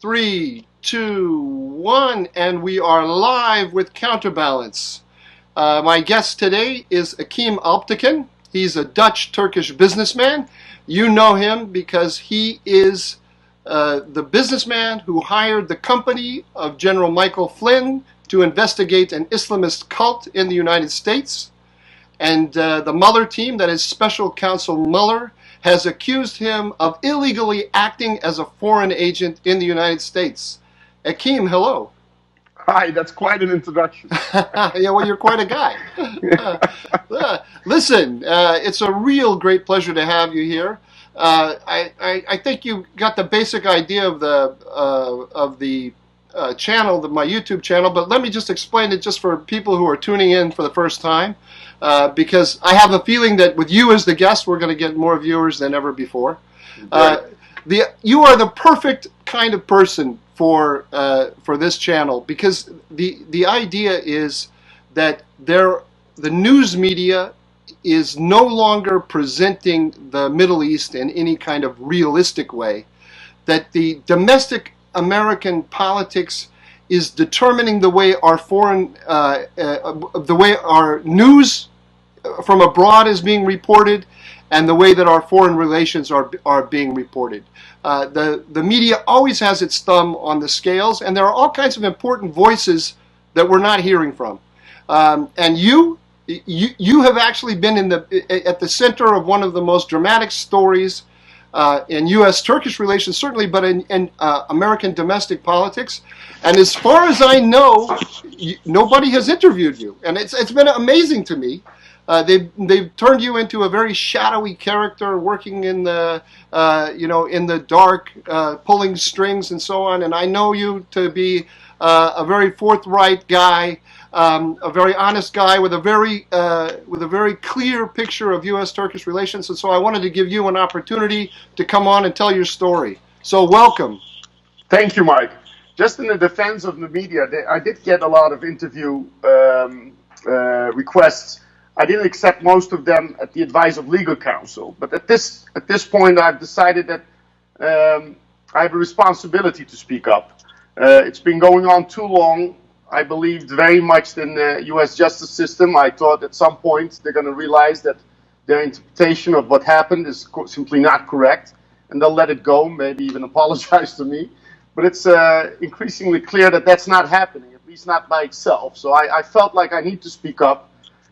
Three, two, one, and we are live with Counterbalance. My guest today is Akim Alptekin. He's a Dutch-Turkish businessman. You know him because he is the businessman who hired the company of General Michael Flynn to investigate an Islamist cult in the United States. And the Mueller team, that is Special Counsel Mueller, has accused him of illegally acting as a foreign agent in the United States. Akim, hello. Hi, that's quite an introduction. Yeah, well, you're quite a guy. Listen, it's a real great pleasure to have you here. I think you got the basic idea of the channel, my YouTube channel, but let me just explain it just for people who are tuning in for the first time, because I have a feeling that with you as the guest, we're going to get more viewers than ever before. You are the perfect kind of person for this channel, because the idea is that the news media is no longer presenting the Middle East in any kind of realistic way, that the domestic American politics is determining the way our the way our news from abroad is being reported, and the way that our foreign relations are being reported. The media always has its thumb on the scales, and there are all kinds of important voices that we're not hearing from. And you have actually been at the center of one of the most dramatic stories in U.S.-Turkish relations, certainly, but in American domestic politics. And as far as I know, nobody has interviewed you, and it's been amazing to me. They've turned you into a very shadowy character, working in the in the dark, pulling strings and so on. And I know you to be a very forthright guy, a very honest guy with a very clear picture of U.S.-Turkish relations. And so I wanted to give you an opportunity to come on and tell your story. So welcome. Thank you, Mike. Just in the defense of the media, I did get a lot of interview requests. I didn't accept most of them at the advice of legal counsel. But at this point, I've decided that I have a responsibility to speak up. It's been going on too long. I believed very much in the U.S. justice system. I thought at some point they're going to realize that their interpretation of what happened is simply not correct, and they'll let it go, maybe even apologize to me. But it's increasingly clear that that's not happening, at least not by itself. So I felt like I need to speak up.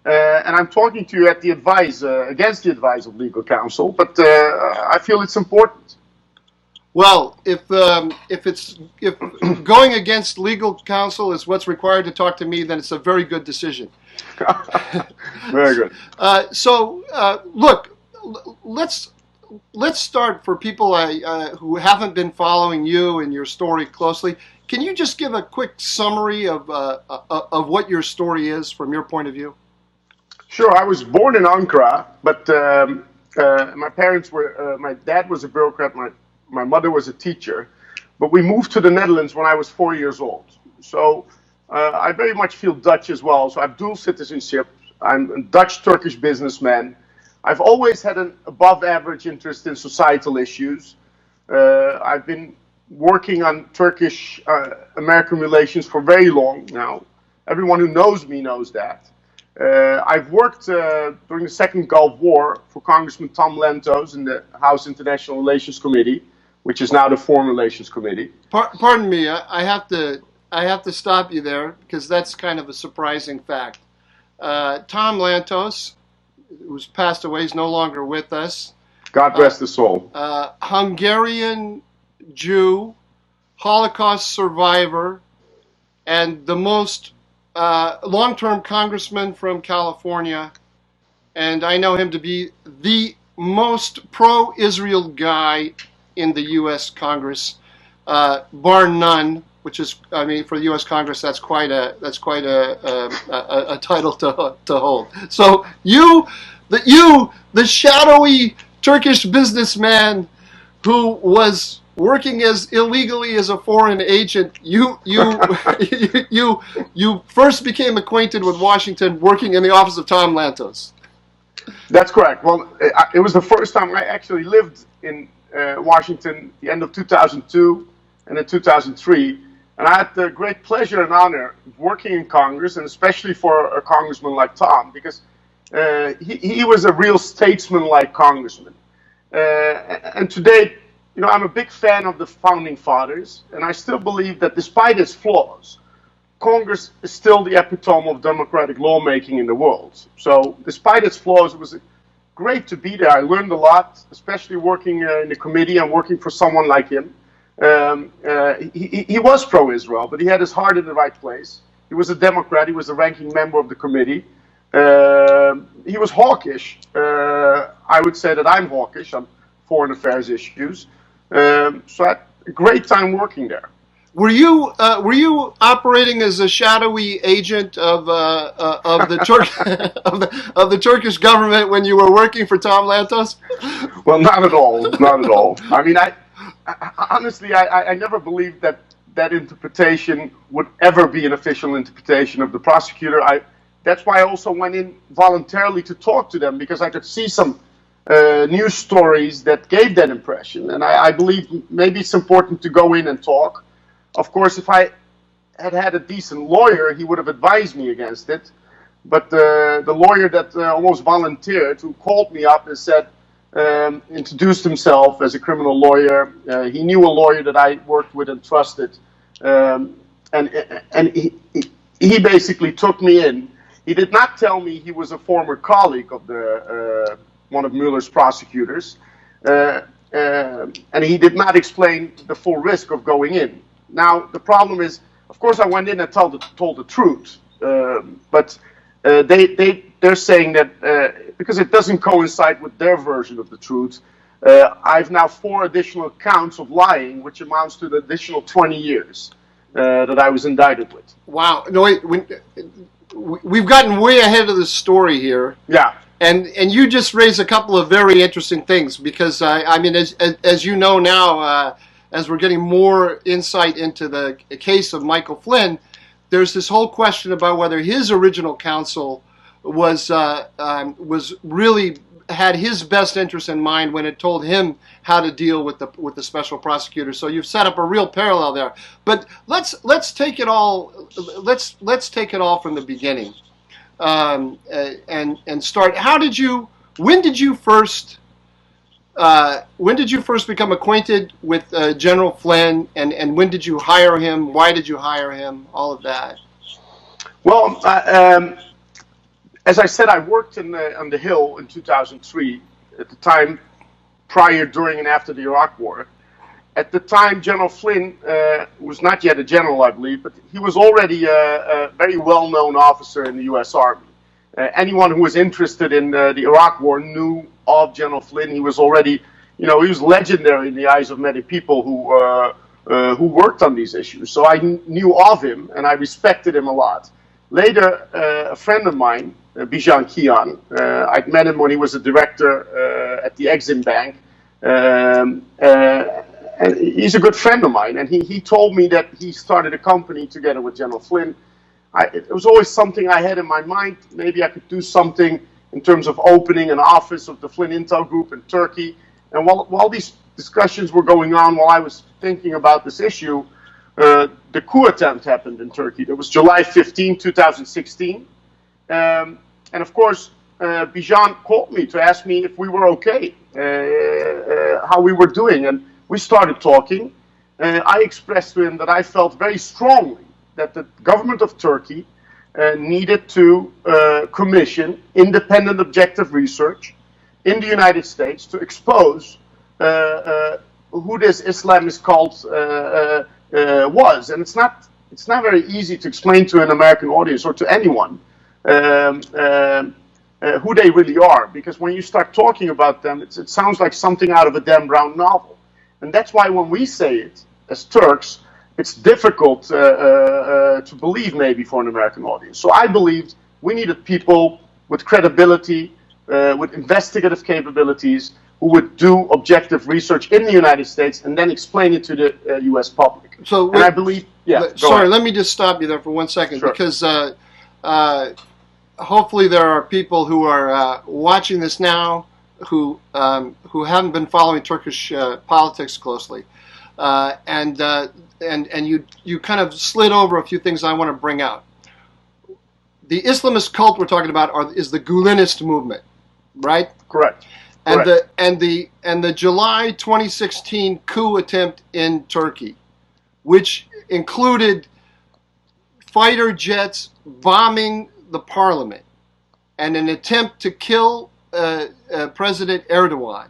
And I'm talking to you at the advice, against the advice of legal counsel, but I feel it's important. Well, if going against legal counsel is what's required to talk to me, then it's a very good decision. Very good. Look, let's start for people who haven't been following you and your story closely. Can you just give a quick summary of what your story is from your point of view? Sure. I was born in Ankara, but my parents were. My dad was a bureaucrat. My mother was a teacher, but we moved to the Netherlands when I was 4 years old. So I very much feel Dutch as well. So I have dual citizenship. I'm a Dutch-Turkish businessman. I've always had an above-average interest in societal issues. I've been working on Turkish-American relations for very long now. Everyone who knows me knows that. I've worked during the Second Gulf War for Congressman Tom Lantos in the House International Relations Committee, which is now the Foreign Relations Committee. Pardon me, I have to stop you there, because that's kind of a surprising fact. Tom Lantos, who's passed away, is no longer with us. God rest his soul. Hungarian Jew, Holocaust survivor, and the most long-term congressman from California, and I know him to be the most pro-Israel guy in the U.S. Congress, bar none. Which is, I mean, for the U.S. Congress, that's quite a title to hold. So the shadowy Turkish businessman who was working as illegally as a foreign agent, you first became acquainted with Washington working in the office of Tom Lantos. That's correct. Well, it was the first time I actually lived in Washington, the end of 2002. and in 2003. And I had the great pleasure and honor of working in Congress, and especially for a congressman like Tom, because he was a real statesman-like congressman. And today, I'm a big fan of the founding fathers, and I still believe that despite its flaws, Congress is still the epitome of democratic lawmaking in the world. So despite its flaws, it was great to be there. I learned a lot, especially working in the committee and working for someone like him. He was pro-Israel, but he had his heart in the right place. He was a Democrat. He was the ranking member of the committee. He was hawkish. I would say that I'm hawkish on foreign affairs issues. So I had a great time working there. Were you operating as a shadowy agent of the of the Turkish government when you were working for Tom Lantos? Well, not at all. Not at all. I mean, honestly, I never believed that interpretation would ever be an official interpretation of the prosecutor. That's why I also went in voluntarily to talk to them, because I could see some news stories that gave that impression. And I believe maybe it's important to go in and talk. Of course, if I had a decent lawyer, he would have advised me against it. But the lawyer that almost volunteered, who called me up and said, introduced himself as a criminal lawyer. He knew a lawyer that I worked with and trusted. And he basically took me in. He did not tell me he was a former colleague of one of Mueller's prosecutors. And he did not explain the full risk of going in. Now, the problem is, of course, I went in and told the truth. But they're saying that because it doesn't coincide with their version of the truth, I've now 4 additional counts of lying, which amounts to the additional 20 years that I was indicted with. Wow. No, wait. We've gotten way ahead of the story here. Yeah. And you just raised a couple of very interesting things, because I mean, as you know now, as we're getting more insight into the case of Michael Flynn, there's this whole question about whether his original counsel was really had his best interest in mind when it told him how to deal with the special prosecutor. So you've set up a real parallel there. But let's take it all take it all from the beginning, and start. When did you first become acquainted with General Flynn, and when did you hire him? Why did you hire him? All of that. Well, as I said, I worked on the Hill in 2003, at the time prior, during, and after the Iraq War. At the time, General Flynn was not yet a general, I believe, but he was already a very well-known officer in the U.S. Army. Anyone who was interested in the Iraq War knew of General Flynn. He was already, he was legendary in the eyes of many people who worked on these issues. So I knew of him, and I respected him a lot. Later, a friend of mine, Bijan Kian, I'd met him when he was a director at the Exim Bank, and he's a good friend of mine, and he told me that he started a company together with General Flynn. It was always something I had in my mind. Maybe I could do something in terms of opening an office of the Flynn Intel Group in Turkey. And while these discussions were going on, while I was thinking about this issue, the coup attempt happened in Turkey. It was July 15, 2016. And of course, Bijan called me to ask me if we were okay, how we were doing. And we started talking. I expressed to him that I felt very strongly that the government of Turkey needed to commission independent, objective research in the United States to expose who this Islamist cult was. And it's not very easy to explain to an American audience or to anyone who they really are, because when you start talking about them, it sounds like something out of a Dan Brown novel. And that's why when we say it as Turks, it's difficult to believe maybe for an American audience. So I believed we needed people with credibility, with investigative capabilities, who would do objective research in the United States and then explain it to the U.S. public. So, and I believe, sorry, let me just stop you there for 1 second, sure. Because hopefully there are people who are watching this now who haven't been following Turkish politics closely. and you kind of slid over a few things I want to bring out. The Islamist cult we're talking about is the Gulenist movement, right? Correct. And Correct. the July 2016 coup attempt in Turkey, which included fighter jets bombing the parliament and an attempt to kill President Erdogan,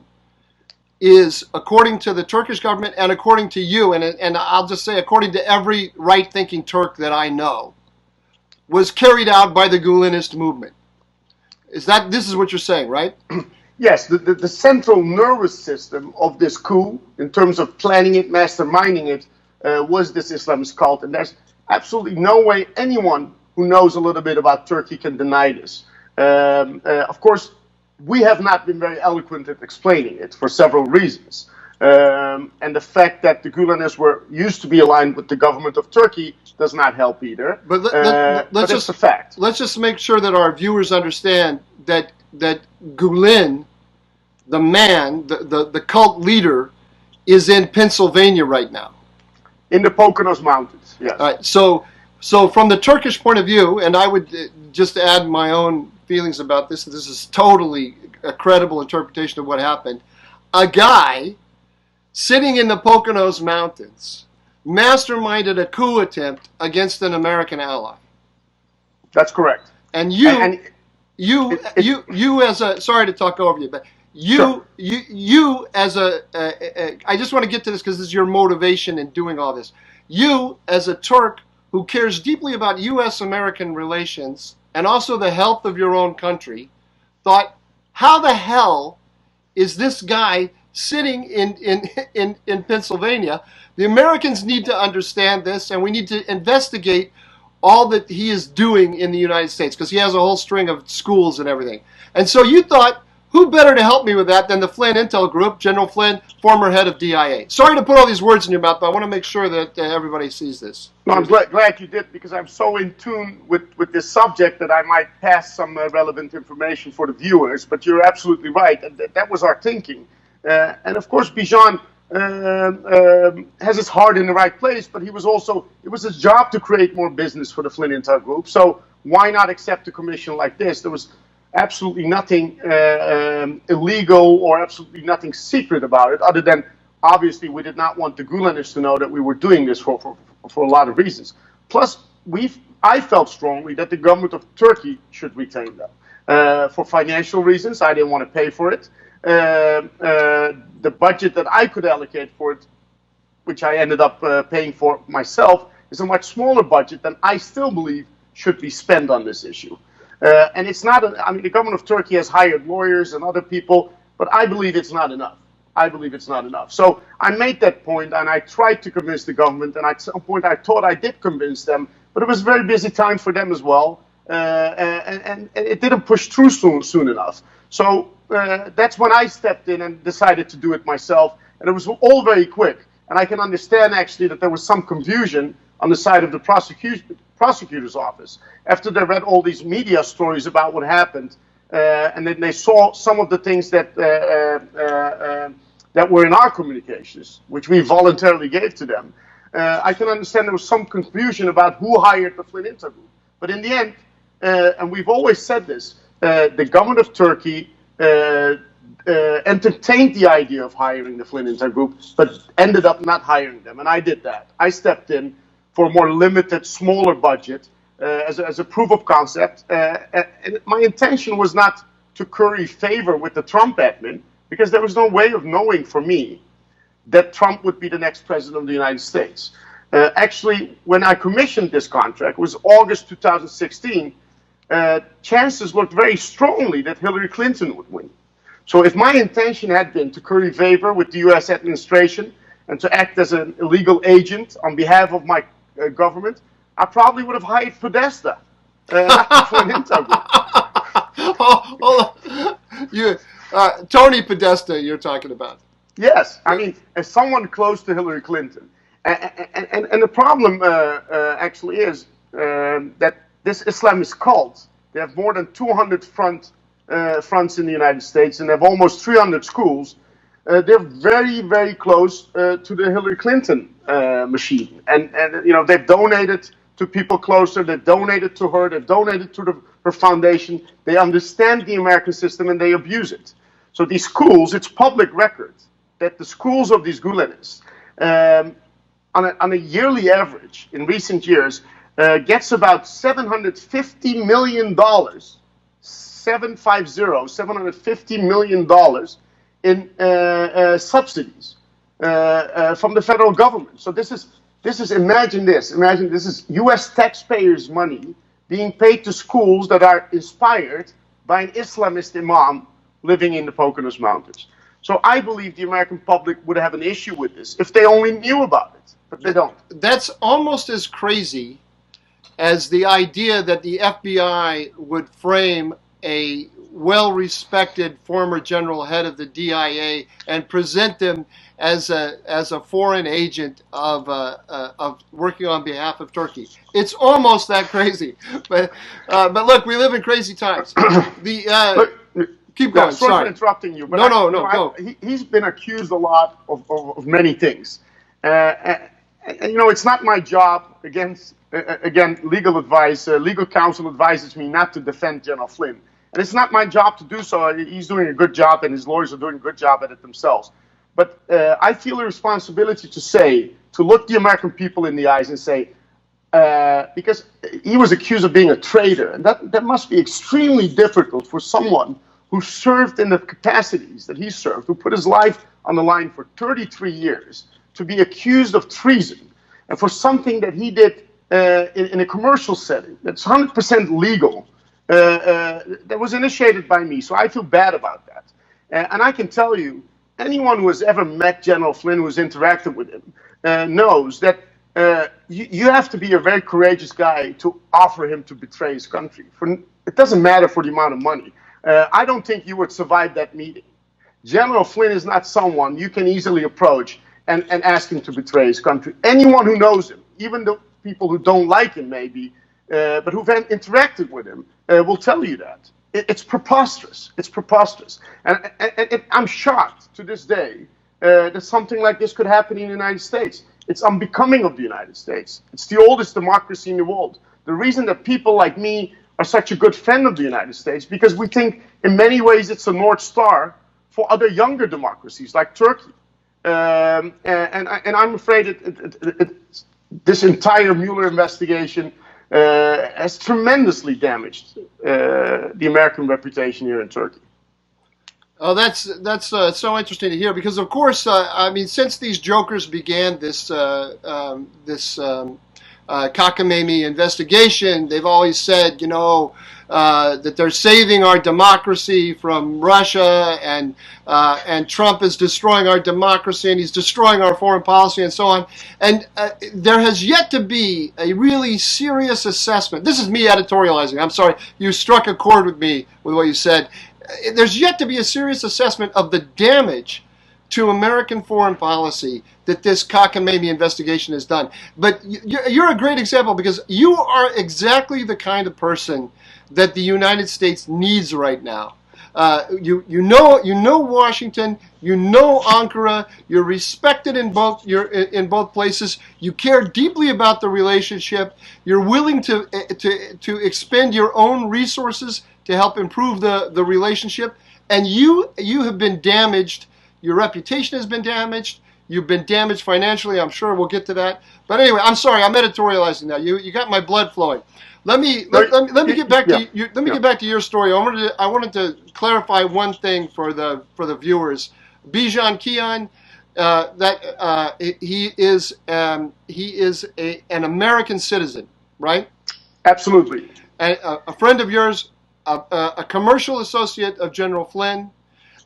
is, according to the Turkish government and according to you, and I'll just say according to every right-thinking Turk that I know, was carried out by the Gulenist movement. This is what you're saying, right? Yes, the central nervous system of this coup, in terms of planning it, masterminding it, was this Islamist cult. And there's absolutely no way anyone who knows a little bit about Turkey can deny this. Of course, we have not been very eloquent at explaining it for several reasons. And the fact that the Gulenists used to be aligned with the government of Turkey does not help either. But but it's a fact. Let's just make sure that our viewers understand that Gulen, the man, the cult leader, is in Pennsylvania right now. In the Poconos Mountains, yes. All right, so from the Turkish point of view, and I would just add my own feelings about this. This is totally a credible interpretation of what happened. A guy sitting in the Poconos Mountains masterminded a coup attempt against an American ally. That's correct. And you as a, sorry to talk over you, but you as I just want to get to this because this is your motivation in doing all this. You as a Turk who cares deeply about U.S.-American relations and also the health of your own country, thought, how the hell is this guy sitting in Pennsylvania? The Americans need to understand this, and we need to investigate all that he is doing in the United States, because he has a whole string of schools and everything. And so you thought, who better to help me with that than the Flynn Intel Group, General Flynn, former head of DIA. Sorry to put all these words in your mouth, but I want to make sure that everybody sees this. No, I'm glad you did, because I'm so in tune with this subject that I might pass some relevant information for the viewers. But you're absolutely right, and that was our thinking. And of course, Bijan has his heart in the right place, but it was his job to create more business for the Flynn Intel Group. So why not accept a commission like this? There was absolutely nothing illegal or absolutely nothing secret about it, other than obviously we did not want the Gulenists to know that we were doing this for a lot of reasons. Plus, I felt strongly that the government of Turkey should retain them. For financial reasons, I didn't want to pay for it. The budget that I could allocate for it, which I ended up paying for myself, is a much smaller budget than I still believe should be spent on this issue. And it's not, the government of Turkey has hired lawyers and other people, but I believe it's not enough. So I made that point, and I tried to convince the government, and at some point I thought I did convince them, but it was a very busy time for them as well, and it didn't push through soon enough. So that's when I stepped in and decided to do it myself, and it was all very quick. And I can understand actually that there was some confusion on the side of the prosecutor's office after they read all these media stories about what happened, and then they saw some of the things that were in our communications, which we voluntarily gave to them. I can understand there was some confusion about who hired the Flynn Intel Group. But in the end, and we've always said this, the government of Turkey entertained the idea of hiring the Flynn Intel Group, but ended up not hiring them. And I did that. I stepped in for a more limited, smaller budget as a proof of concept. And my intention was not to curry favor with the Trump admin, because there was no way of knowing for me that Trump would be the next president of the United States. Actually, when I commissioned this contract, it was August 2016, chances looked very strongly that Hillary Clinton would win. So if my intention had been to curry favor with the U.S. administration and to act as an illegal agent on behalf of my government, I probably would have hired Podesta, not the Flynn Intel Group. Hold on. Tony Podesta you're talking about. Yes, as someone close to Hillary Clinton. And the problem actually is that this Islamist cult, they have more than 200 fronts in the United States, and they have almost 300 schools. they're very, very close to the Hillary Clinton machine. And they've donated to people closer, they've donated to her, they've donated to her foundation. They understand the American system and they abuse it. So these schools, it's public record that the schools of these gulenists, on a yearly average in recent years, gets about $750 million, $750 million in subsidies from the federal government. So this is imagine this is U.S. taxpayers' money being paid to schools that are inspired by an Islamist imam living in the Poconos Mountains. So I believe the American public would have an issue with this if they only knew about it, but they don't. That's almost as crazy as the idea that the FBI would frame a well-respected former general head of the DIA and present him as a foreign agent of working on behalf of Turkey. It's almost that crazy, but look, we live in crazy times. Keep going. Sorry Sorry for interrupting you. But no, go. He's been accused a lot of many things. It's not my job. Again, legal advice, legal counsel advises me not to defend General Flynn. And it's not my job to do so. He's doing a good job, and his lawyers are doing a good job at it themselves. But I feel a responsibility to look the American people in the eyes and say, because he was accused of being a traitor, and that must be extremely difficult for someone who served in the capacities that he served, who put his life on the line for 33 years, to be accused of treason, and for something that he did in a commercial setting that's 100% legal, that was initiated by me. So I feel bad about that. And I can tell you, anyone who has ever met General Flynn, who has interacted with him, knows that you have to be a very courageous guy to offer him to betray his country. It doesn't matter for the amount of money. I don't think you would survive that meeting. General Flynn is not someone you can easily approach and ask him to betray his country. Anyone who knows him, even the people who don't like him maybe, but who've interacted with him, will tell you that. It's preposterous. It's preposterous. And I'm shocked to this day that something like this could happen in the United States. It's unbecoming of the United States. It's the oldest democracy in the world. The reason that people like me are such a good friend of the United States, because we think in many ways it's a North Star for other younger democracies like Turkey. And I'm afraid this entire Mueller investigation has tremendously damaged the American reputation here in Turkey. Oh, that's so interesting to hear, because of course, I mean, since these jokers began this cockamamie investigation, they've always said, that they're saving our democracy from Russia, and Trump is destroying our democracy, and he's destroying our foreign policy, and so on. And there has yet to be a really serious assessment. This is me editorializing. I'm sorry, you struck a chord with me with what you said. There's yet to be a serious assessment of the damage to American foreign policy that this cockamamie investigation has done. But you're a great example, because you are exactly the kind of person that the United States needs right now. You know Washington, you know Ankara, you're respected in both places. You care deeply about the relationship. You're willing to expend your own resources to help improve the relationship. And you have been damaged. Your reputation has been damaged. You've been damaged financially. I'm sure we'll get to that. But anyway, I'm sorry. I'm editorializing now. You got my blood flowing. Let me get back to you. Let me get back to your story. I wanted to clarify one thing for the viewers. Bijan Kian, he is an American citizen, right? Absolutely. A friend of yours, a commercial associate of General Flynn.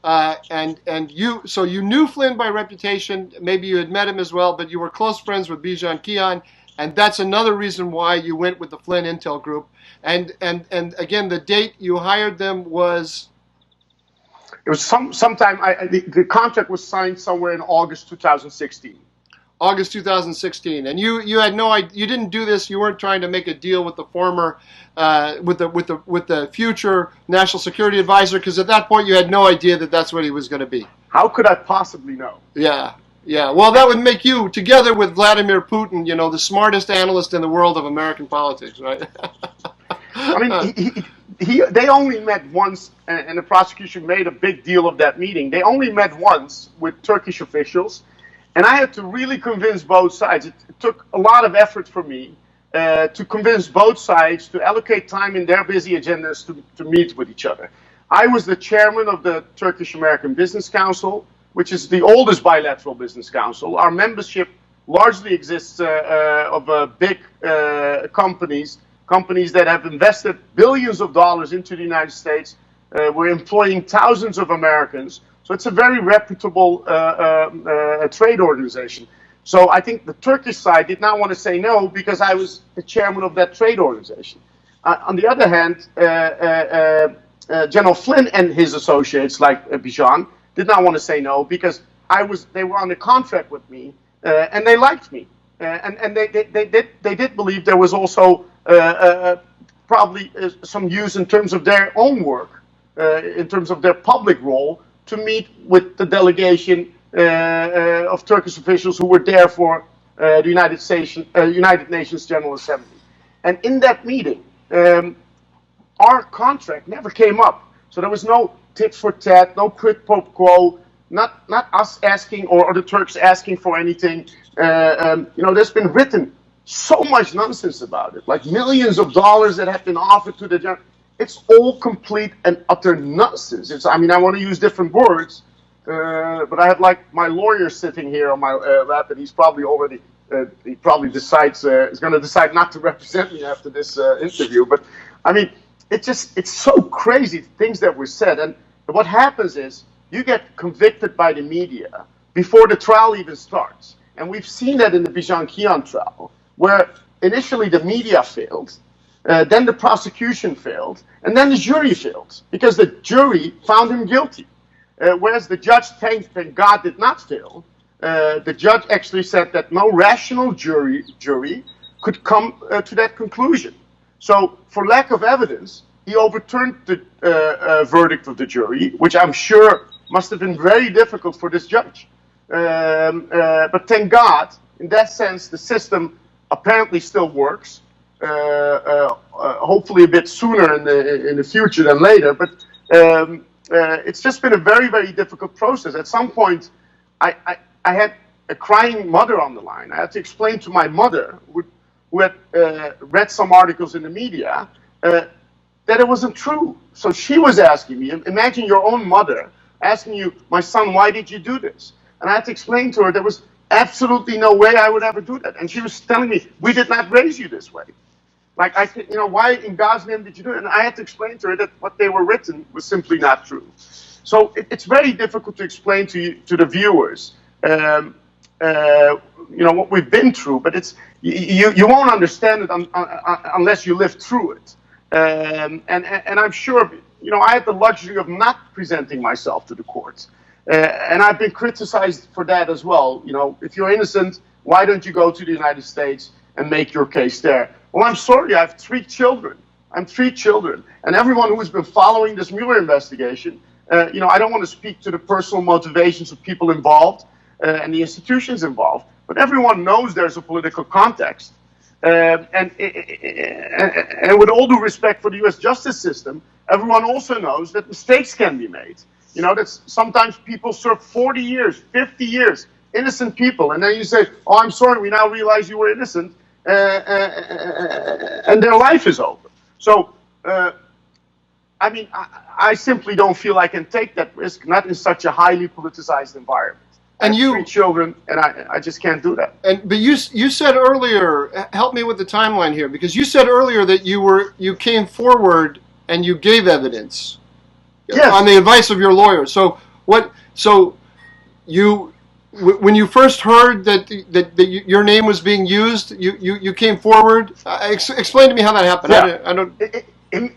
And you knew Flynn by reputation. Maybe you had met him as well, but you were close friends with Bijan Kian, and that's another reason why you went with the Flynn Intel Group. And again, the date you hired them was. It was sometime. The contract was signed somewhere in August 2016. August 2016, and you had no idea. You didn't do this. You weren't trying to make a deal with the former, with the future national security advisor, because at that point you had no idea that that's what he was going to be. How could I possibly know? Yeah, yeah. Well, that would make you, together with Vladimir Putin, the smartest analyst in the world of American politics, right? I mean, they only met once, and the prosecution made a big deal of that meeting. They only met once with Turkish officials, and I had to really convince both sides. It took a lot of effort for me to convince both sides to allocate time in their busy agendas to meet with each other. I was the chairman of the Turkish-American Business Council, which is the oldest bilateral business council. Our membership largely exists of big companies that have invested billions of dollars into the United States. We're employing thousands of Americans. So it's a very reputable trade organization. So I think the Turkish side did not want to say no because I was the chairman of that trade organization. On the other hand, General Flynn and his associates, like Bijan, did not want to say no because they were on a contract with me, and they liked me, and they did believe there was also probably some use in terms of their own work, in terms of their public role, to meet with the delegation of Turkish officials who were there for the United Nations General Assembly. And in that meeting, our contract never came up. So there was no tit for tat, no quid pro quo, not us asking or the Turks asking for anything. There's been written so much nonsense about it, like millions of dollars that have been offered to the general. It's all complete and utter nonsense. I want to use different words, but I have like my lawyer sitting here on my lap, and he's probably already, he is going to decide not to represent me after this interview. But I mean, it's so crazy things that were said. And what happens is you get convicted by the media before the trial even starts. And we've seen that in the Bijan Kian trial, where initially the media failed, then the prosecution failed, and then the jury failed because the jury found him guilty. Whereas the judge, thank God, did not fail. The judge actually said that no rational jury could come to that conclusion. So, for lack of evidence, he overturned the verdict of the jury, which I'm sure must have been very difficult for this judge. But thank God, in that sense, the system apparently still works. Hopefully a bit sooner in the future than later. But it's just been a very, very difficult process. At some point, I had a crying mother on the line. I had to explain to my mother, who had read some articles in the media, that it wasn't true. So she was asking me, imagine your own mother asking you, my son, why did you do this? And I had to explain to her there was absolutely no way I would ever do that. And she was telling me, we did not raise you this way. Like, why in God's name did you do it? And I had to explain to her that what they were written was simply not true. So it's very difficult to explain to the viewers, what we've been through, but you won't understand it unless you live through it. And I'm sure, I had the luxury of not presenting myself to the courts. And I've been criticized for that as well. If you're innocent, why don't you go to the United States and make your case there? Well, I'm sorry, I have 3 children. I'm 3 children. And everyone who has been following this Mueller investigation, I don't want to speak to the personal motivations of people involved and the institutions involved, but everyone knows there's a political context. And with all due respect for the U.S. justice system, everyone also knows that mistakes can be made. That sometimes people serve 40 years, 50 years, innocent people, and then you say, oh, I'm sorry, we now realize you were innocent, and their life is over. So, I simply don't feel I can take that risk, not in such a highly politicized environment. And I have 3 children, and I just can't do that. But you said earlier, help me with the timeline here, because you said earlier that you came forward and you gave evidence. Yes. On the advice of your lawyer. So when you first heard that your name was being used, you came forward. Explain to me how that happened. Yeah. I don't.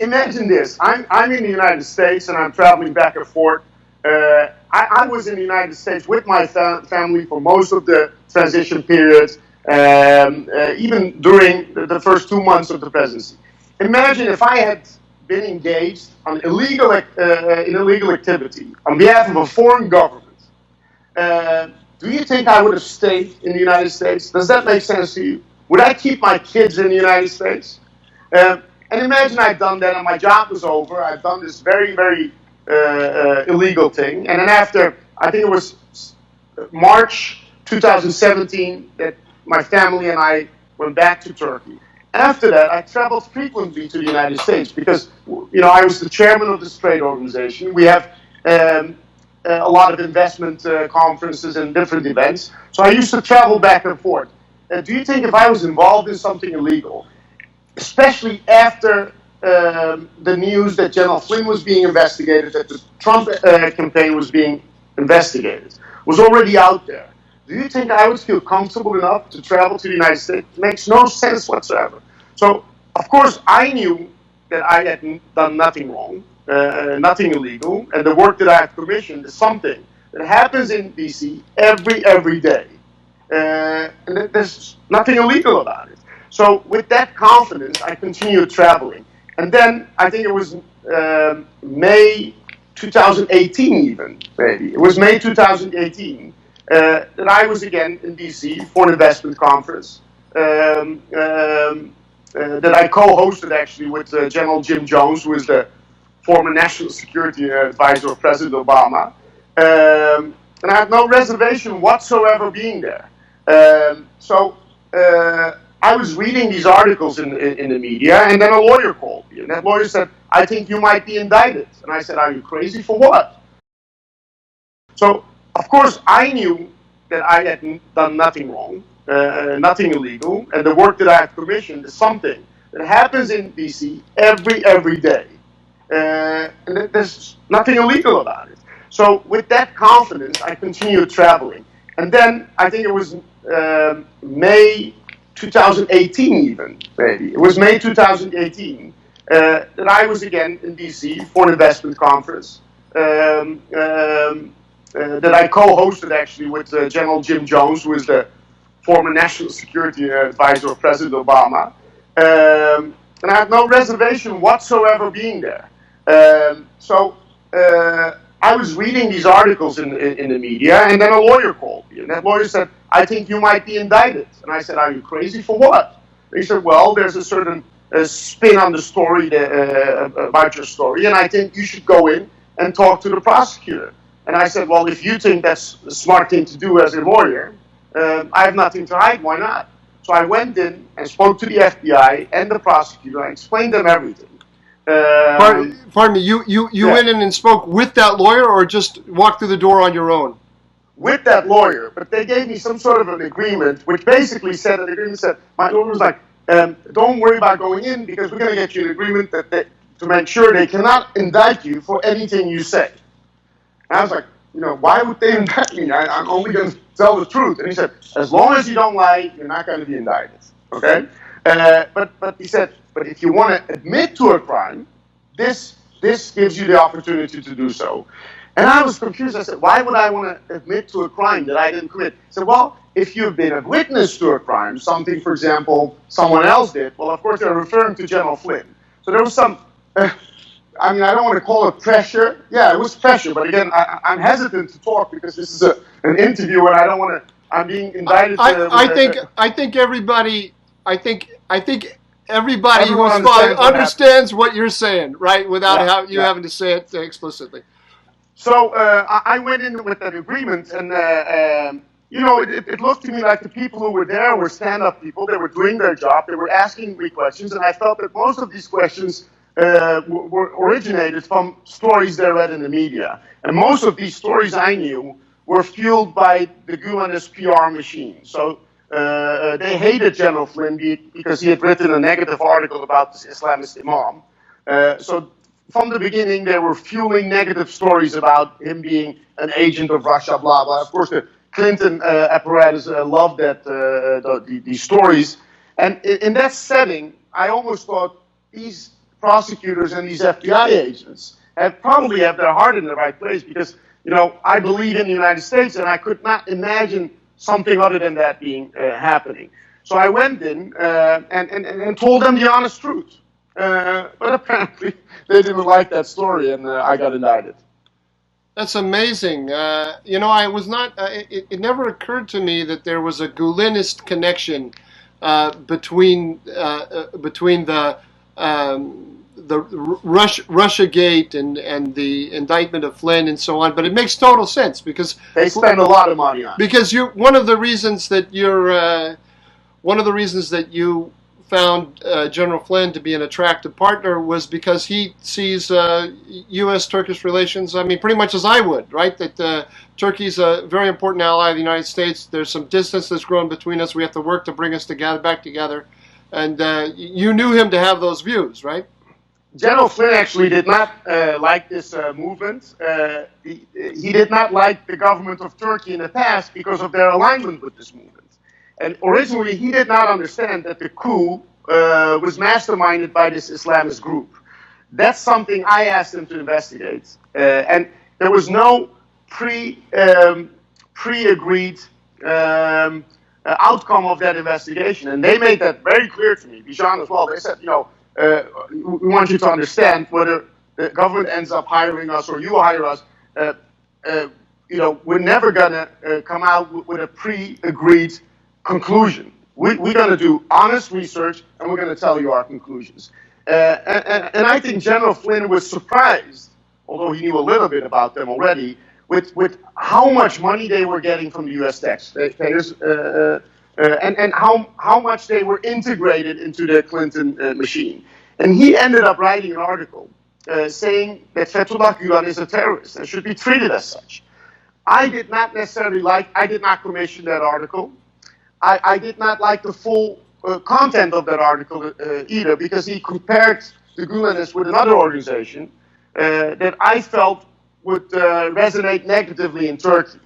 Imagine this. I'm in the United States and I'm traveling back and forth. I was in the United States with my family for most of the transition periods, even during the first 2 months of the presidency. Imagine if I had been engaged in illegal activity on behalf of a foreign government, Do you think I would have stayed in the United States? Does that make sense to you? Would I keep my kids in the United States? And imagine I'd done that and my job was over. I'd done this very, very illegal thing. And then after, I think it was March 2017, that my family and I went back to Turkey. After that, I traveled frequently to the United States because, I was the chairman of this trade organization. We have a lot of investment conferences and different events. So I used to travel back and forth. Do you think if I was involved in something illegal, especially after the news that General Flynn was being investigated, that the Trump campaign was being investigated, was already out there, do you think I would feel comfortable enough to travel to the United States? It makes no sense whatsoever. So, of course, I knew that I had done nothing wrong, nothing illegal, and the work that I have commissioned is something that happens in DC every day. And there's nothing illegal about it. So with that confidence, I continued traveling. And then I think it was May 2018 even, maybe. It was May 2018 that I was again in DC for an investment conference that I co-hosted actually with General Jim Jones, who is the former national security advisor of President Obama. And I had no reservation whatsoever being there. I was reading these articles in the media, and then a lawyer called me. And that lawyer said, I think you might be indicted. And I said, are you crazy? For what? So, of course, I knew that I had done nothing wrong, nothing illegal, and the work that I have commissioned is something that happens in DC every day. And there's nothing illegal about it. So with that confidence, I continued traveling. And then I think it was May 2018 even, maybe. It was May 2018 that I was again in DC for an investment conference that I co-hosted actually with General Jim Jones, who is the former national security advisor of President Obama. And I had no reservation whatsoever being there. I was reading these articles in the media, and then a lawyer called me. And that lawyer said, I think you might be indicted. And I said, are you crazy? For what? And he said, well, there's a certain spin on the story about your story, and I think you should go in and talk to the prosecutor. And I said, well, if you think that's a smart thing to do as a lawyer, I have nothing to hide. Why not? So I went in and spoke to the FBI and the prosecutor. I explained them everything. Pardon me. You went in and spoke with that lawyer, or just walked through the door on your own? With that lawyer, but they gave me some sort of an agreement, which basically said, my lawyer was like, don't worry about going in because we're going to get you an agreement to make sure they cannot indict you for anything you say. And I was like, why would they indict me? I'm only going to tell the truth. And he said, as long as you don't lie, you're not going to be indicted. Okay? But he said, but if you want to admit to a crime, this gives you the opportunity to do so. And I was confused. I said, why would I want to admit to a crime that I didn't commit? He said, well, if you've been a witness to a crime, something, for example, someone else did, well, of course, they're referring to General Flynn. So there was some, I don't want to call it pressure. Yeah, it was pressure. But again, I'm hesitant to talk because this is an interview and I don't want to, I'm being indicted. I think everybody who understands what you're saying, right? Without having to say it explicitly. So I went in with that agreement, and it looked to me like the people who were there were stand-up people. They were doing their job. They were asking me questions, and I felt that most of these questions were originated from stories they read in the media. And most of these stories I knew were fueled by the Gulenist PR machine. So they hated General Flynn because he had written a negative article about this Islamist imam. So from the beginning, they were fueling negative stories about him being an agent of Russia, blah, blah. Of course, the Clinton apparatus loved these stories. And in that setting, I almost thought these prosecutors and these FBI agents probably have their heart in the right place because, I believe in the United States and I could not imagine something other than that being happening. So I went in and told them the honest truth. But apparently they didn't like that story and I got indicted. That's amazing. You know, I was not. It never occurred to me that there was a Gulenist connection between the Russia Gate and the indictment of Flynn and so on. But it makes total sense because They spend a lot of money on it. because you one of the reasons that you found General Flynn to be an attractive partner was because he sees U.S.-Turkish relations, I mean, pretty much as I would, right? That Turkey's a very important ally of the United States. There's some distance that's grown between us. We have to work to bring us back together. And you knew him to have those views, right? General Flynn actually did not like this movement. He did not like the government of Turkey in the past because of their alignment with this movement. And originally, he did not understand that the coup was masterminded by this Islamist group. That's something I asked him to investigate. And there was no pre-agreed outcome of that investigation. And they made that very clear to me, Bijan as well. They said, we want you to understand whether the government ends up hiring us or you hire us, we're never going to come out with a pre-agreed conclusion. We're going to do honest research and we're going to tell you our conclusions. And I think General Flynn was surprised, although he knew a little bit about them already, with how much money they were getting from the U.S. taxpayers and how much they were integrated into the Clinton machine. And he ended up writing an article saying that Fethullah Gulen is a terrorist and should be treated as such. I did not commission that article. I did not like the full content of that article either, because he compared the Gulenists with another organization that I felt would resonate negatively in Turkey.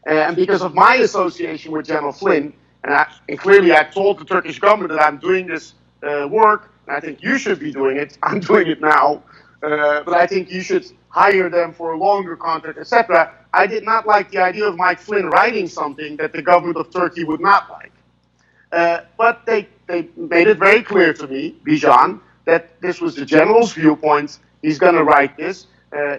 And because of my association with General Flynn, and clearly I told the Turkish government that I'm doing this work, and I think you should be doing it. I'm doing it now. But I think you should hire them for a longer contract, etc. I did not like the idea of Mike Flynn writing something that the government of Turkey would not like. But they made it very clear to me, Bijan, that this was the general's viewpoint. He's going to write this.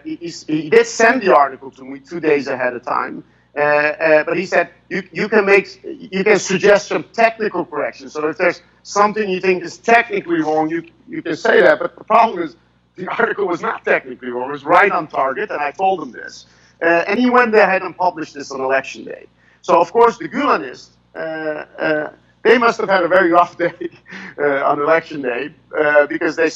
He did send the article to me 2 days ahead of time. But he said you can suggest some technical corrections. So if there's something you think is technically wrong, you can say that. But the problem is the article was not technically wrong. It was right on target, and I told him this. And he went ahead and published this on election day. So of course the Gulenists, they must have had a very rough day on election day because they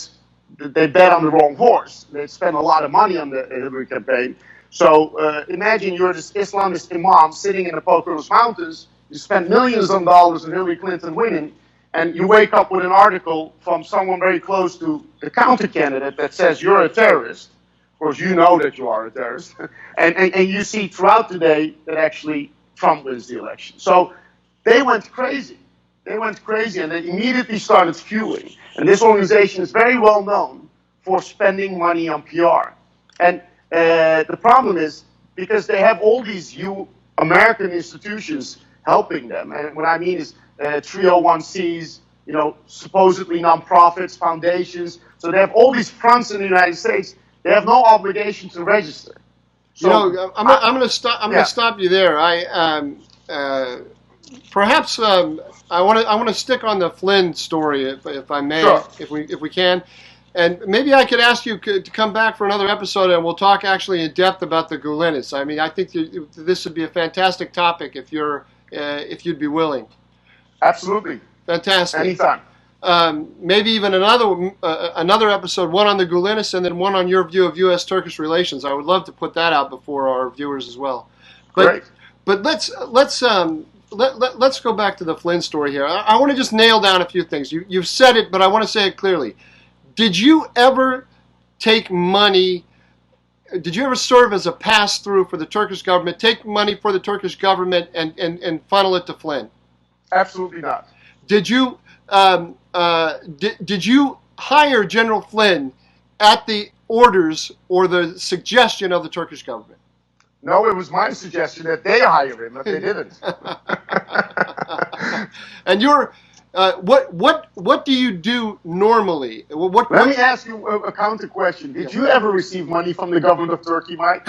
bet on the wrong horse. They spent a lot of money on the Hillary campaign. So imagine you're this Islamist imam sitting in the Poconos Mountains. You spent millions of dollars on Hillary Clinton winning, and you wake up with an article from someone very close to the counter candidate that says you're a terrorist. Of course, you know that you are a terrorist. and you see throughout the day that actually Trump wins the election. So they went crazy. They went crazy, and they immediately started fueling. And this organization is very well known for spending money on PR. And the problem is because they have all these American institutions helping them. And what I mean is 301Cs, supposedly nonprofits, foundations. So they have all these fronts in the United States. They have no obligation to register. So I'm going to stop. I'm going to stop you there. Perhaps I want to stick on the Flynn story, if I may, sure. if we can. And maybe I could ask you to come back for another episode, and we'll talk actually in depth about the Gulenists. I mean, I think this would be a fantastic topic if you'd be willing. Absolutely. Fantastic. Anytime. Maybe even another episode, one on the Gulenists, and then one on your view of U.S.-Turkish relations. I would love to put that out before our viewers as well. Great. But let's go back to the Flynn story here. I want to just nail down a few things. You've said it, but I want to say it clearly. Did you ever take money? Did you ever serve as a pass-through for the Turkish government, take money for the Turkish government and funnel it to Flynn? Absolutely not. Did you did you hire General Flynn at the orders or the suggestion of the Turkish government? No, it was my suggestion that they hire him, but they didn't. And What do you do normally? Let me ask you a counter question. Did you ever receive money from the government of Turkey, Mike?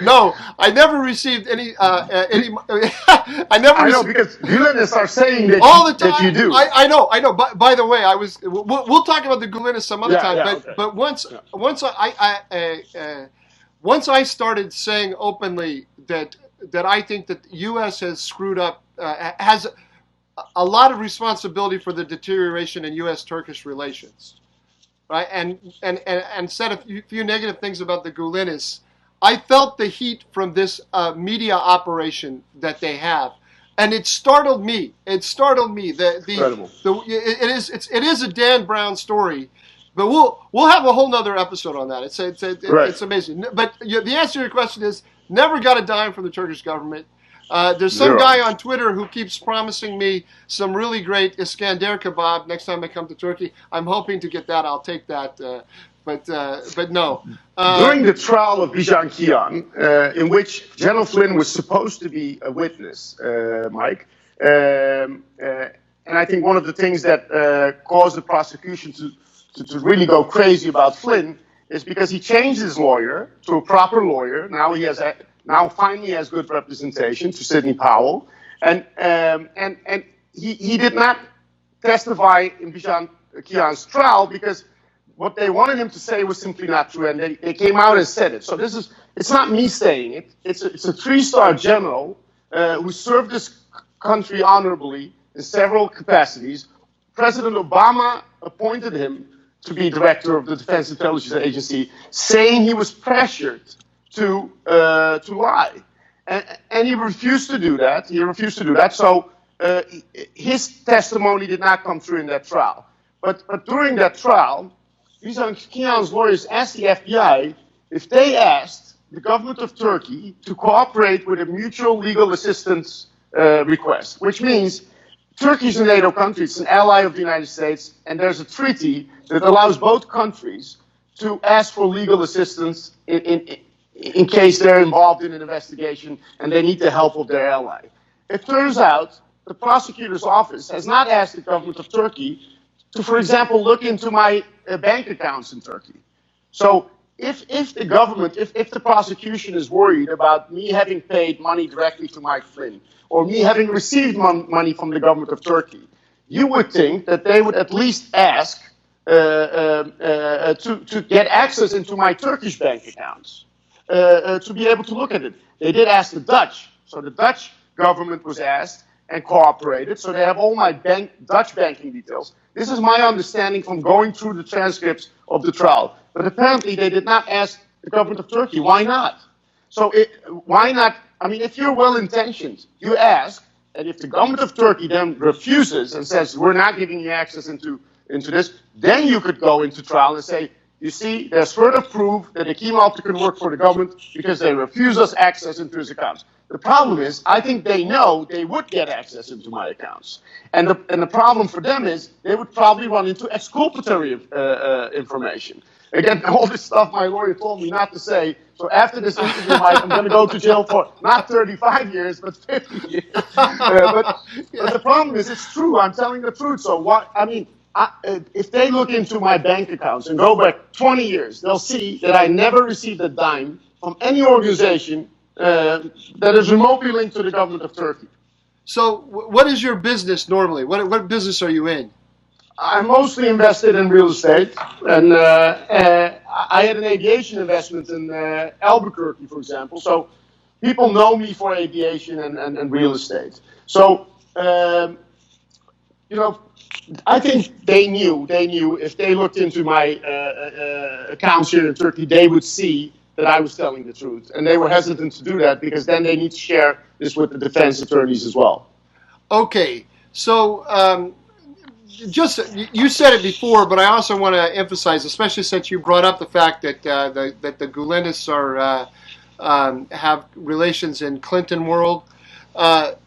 No, I never received any. I never. I know because Gulenists are saying that all the time. That you do. I know. By the way, We'll talk about the Gulenists some other time. But once I started saying openly that I think that the U.S. has screwed up, has a lot of responsibility for the deterioration in U.S.-Turkish relations, right? And said a few negative things about the Gulenists. I felt the heat from this media operation that they have, and it startled me. It is a Dan Brown story, but we'll have a whole nother episode on that. It's amazing. But the answer to your question is never got a dime from the Turkish government. There's some guy on Twitter who keeps promising me some really great Iskender kebab next time I come to Turkey. I'm hoping to get that. I'll take that. But no. During the trial of Bijan Kian, in which General Flynn was supposed to be a witness, Mike, and I think one of the things that caused the prosecution to really go crazy about Flynn is because he changed his lawyer to a proper lawyer. Now finally has good representation to Sidney Powell, and he did not testify in Bijan Kian's trial because what they wanted him to say was simply not true, and they came out and said it. So it's not me saying it. It's a 3-star general who served this country honorably in several capacities. President Obama appointed him to be director of the Defense Intelligence Agency, saying he was pressured to lie, and he refused to do that. So his testimony did not come through in that trial. But during that trial, Bijan Kian's lawyers asked the FBI if they asked the government of Turkey to cooperate with a mutual legal assistance request, which means Turkey is a NATO country, it's an ally of the United States, and there's a treaty that allows both countries to ask for legal assistance in case they're involved in an investigation and they need the help of their ally. It turns out the prosecutor's office has not asked the government of Turkey to, for example, look into my bank accounts in Turkey. So if the prosecution is worried about me having paid money directly to Mike Flynn or me having received money from the government of Turkey, you would think that they would at least ask to get access into my Turkish bank accounts to be able to look at it. They did ask the Dutch. So the Dutch government was asked and cooperated. So they have all my Dutch banking details. This is my understanding from going through the transcripts of the trial. But apparently they did not ask the government of Turkey. Why not? So why not? I mean, if you're well-intentioned, you ask, and if the government of Turkey then refuses and says, we're not giving you access into this, then you could go into trial and say, you see, there's further proof that Akeem Alptikun worked for the government because they refused us access into his accounts. The problem is, I think they know they would get access into my accounts. And the problem for them is they would probably run into exculpatory information. Again, all this stuff my lawyer told me not to say. So after this interview, Mike, I'm going to go to jail for not 35 years, but 50 years. But the problem is, it's true. I'm telling the truth. So what? I mean, if they look into my bank accounts and go back 20 years, they'll see that I never received a dime from any organization that is remotely linked to the government of Turkey. So what is your business normally? What business are you in? I'm mostly invested in real estate, and I had an aviation investment in Albuquerque, for example. So people know me for aviation and real estate. So, I think they knew if they looked into my accounts here in Turkey, they would see that I was telling the truth. And they were hesitant to do that because then they need to share this with the defense attorneys as well. Okay, so just you said it before, but I also want to emphasize, especially since you brought up the fact that the Gulenists have relations in Clinton world. The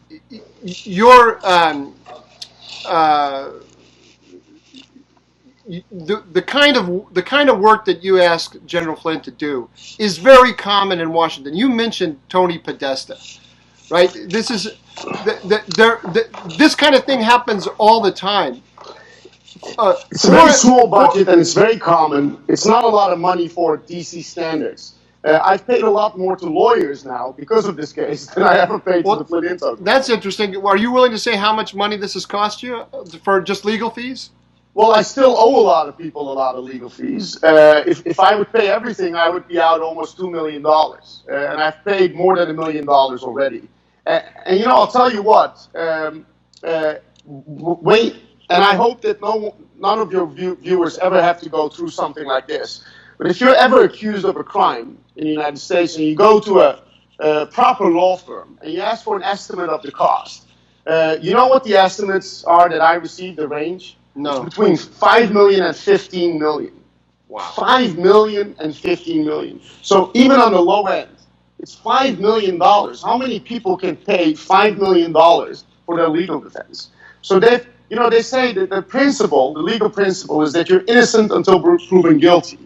kind of work that you ask General Flynn to do is very common in Washington. You mentioned Tony Podesta. right? This kind of thing happens all the time. It's a very small budget and it's very common. It's not a lot of money for DC standards. I've paid a lot more to lawyers now because of this case than I ever paid to the Flynn-Intel. That's interesting. Are you willing to say how much money this has cost you for just legal fees? Well, I still owe a lot of people a lot of legal fees. If I would pay everything, I would be out almost $2 million. And I've paid more than $1 million already. And you know, I'll tell you what. Wait, and I hope that none of your viewers ever have to go through something like this. But if you're ever accused of a crime in the United States and you go to a proper law firm and you ask for an estimate of the cost, you know what the estimates are that I received, the range? No. It's between 5 million and 15 million. Wow. 5 million and 15 million. So even on the low end, it's $5 million. How many people can pay $5 million for their legal defense? So they say that the legal principle is that you're innocent until proven guilty.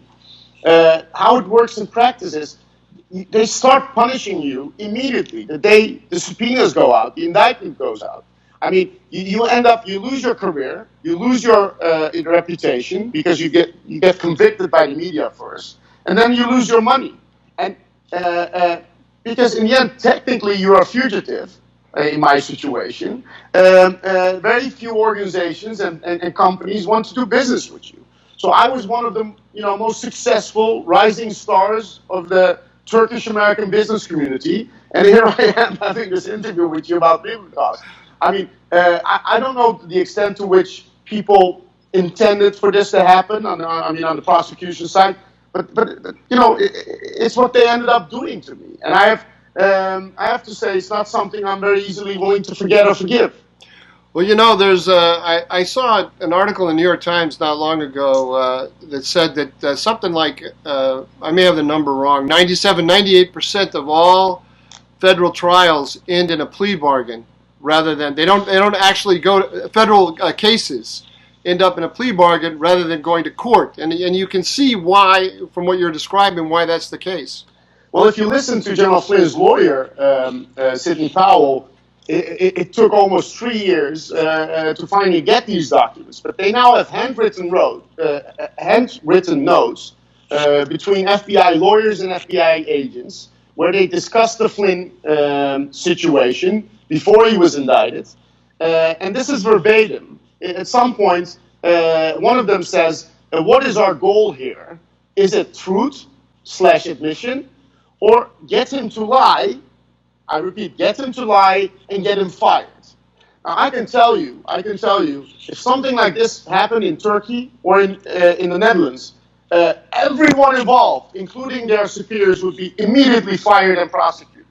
How it works in practice is they start punishing you immediately. The day the subpoenas go out, the indictment goes out. I mean, you lose your career, you lose your reputation because you get convicted by the media first, and then you lose your money. And because in the end, technically, you're a fugitive. In my situation, very few organizations and companies want to do business with you. So I was one of the most successful rising stars of the Turkish American business community, and here I am having this interview with you about legal costs. I mean, I don't know the extent to which people intended for this to happen on the prosecution side, but it's what they ended up doing to me, and I have to say it's not something I'm very easily willing to forget or forgive. Well, there's I saw an article in the New York Times not long ago that said that something like, I may have the number wrong, 98% of all federal trials end in a plea bargain, rather than they don't actually go to federal cases end up in a plea bargain rather than going to court, and you can see why from what you're describing why that's the case. Well, if you listen to General Flynn's lawyer, Sidney Powell, it took almost 3 years to finally get these documents. But they now have handwritten notes between FBI lawyers and FBI agents where they discussed the Flynn situation before he was indicted. And this is verbatim. At some point, one of them says, what is our goal here? Is it truth/admission? Or get him to lie, I repeat, get him to lie and get him fired. Now, I can tell you, if something like this happened in Turkey or in the Netherlands, everyone involved, including their superiors, would be immediately fired and prosecuted.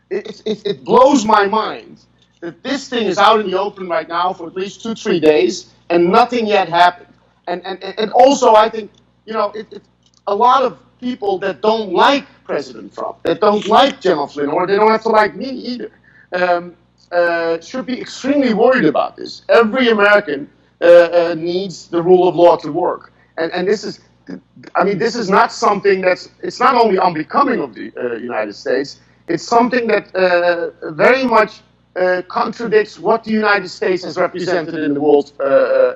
It blows my mind that this thing is out in the open right now for at least 2-3 days and nothing yet happened. And also, I think, a lot of people that don't like President Trump, that don't like General Flynn, or they don't have to like me either, should be extremely worried about this. Every American needs the rule of law to work. And this is, this is not something it's not only unbecoming of the United States, it's something that very much contradicts what the United States has represented in the world.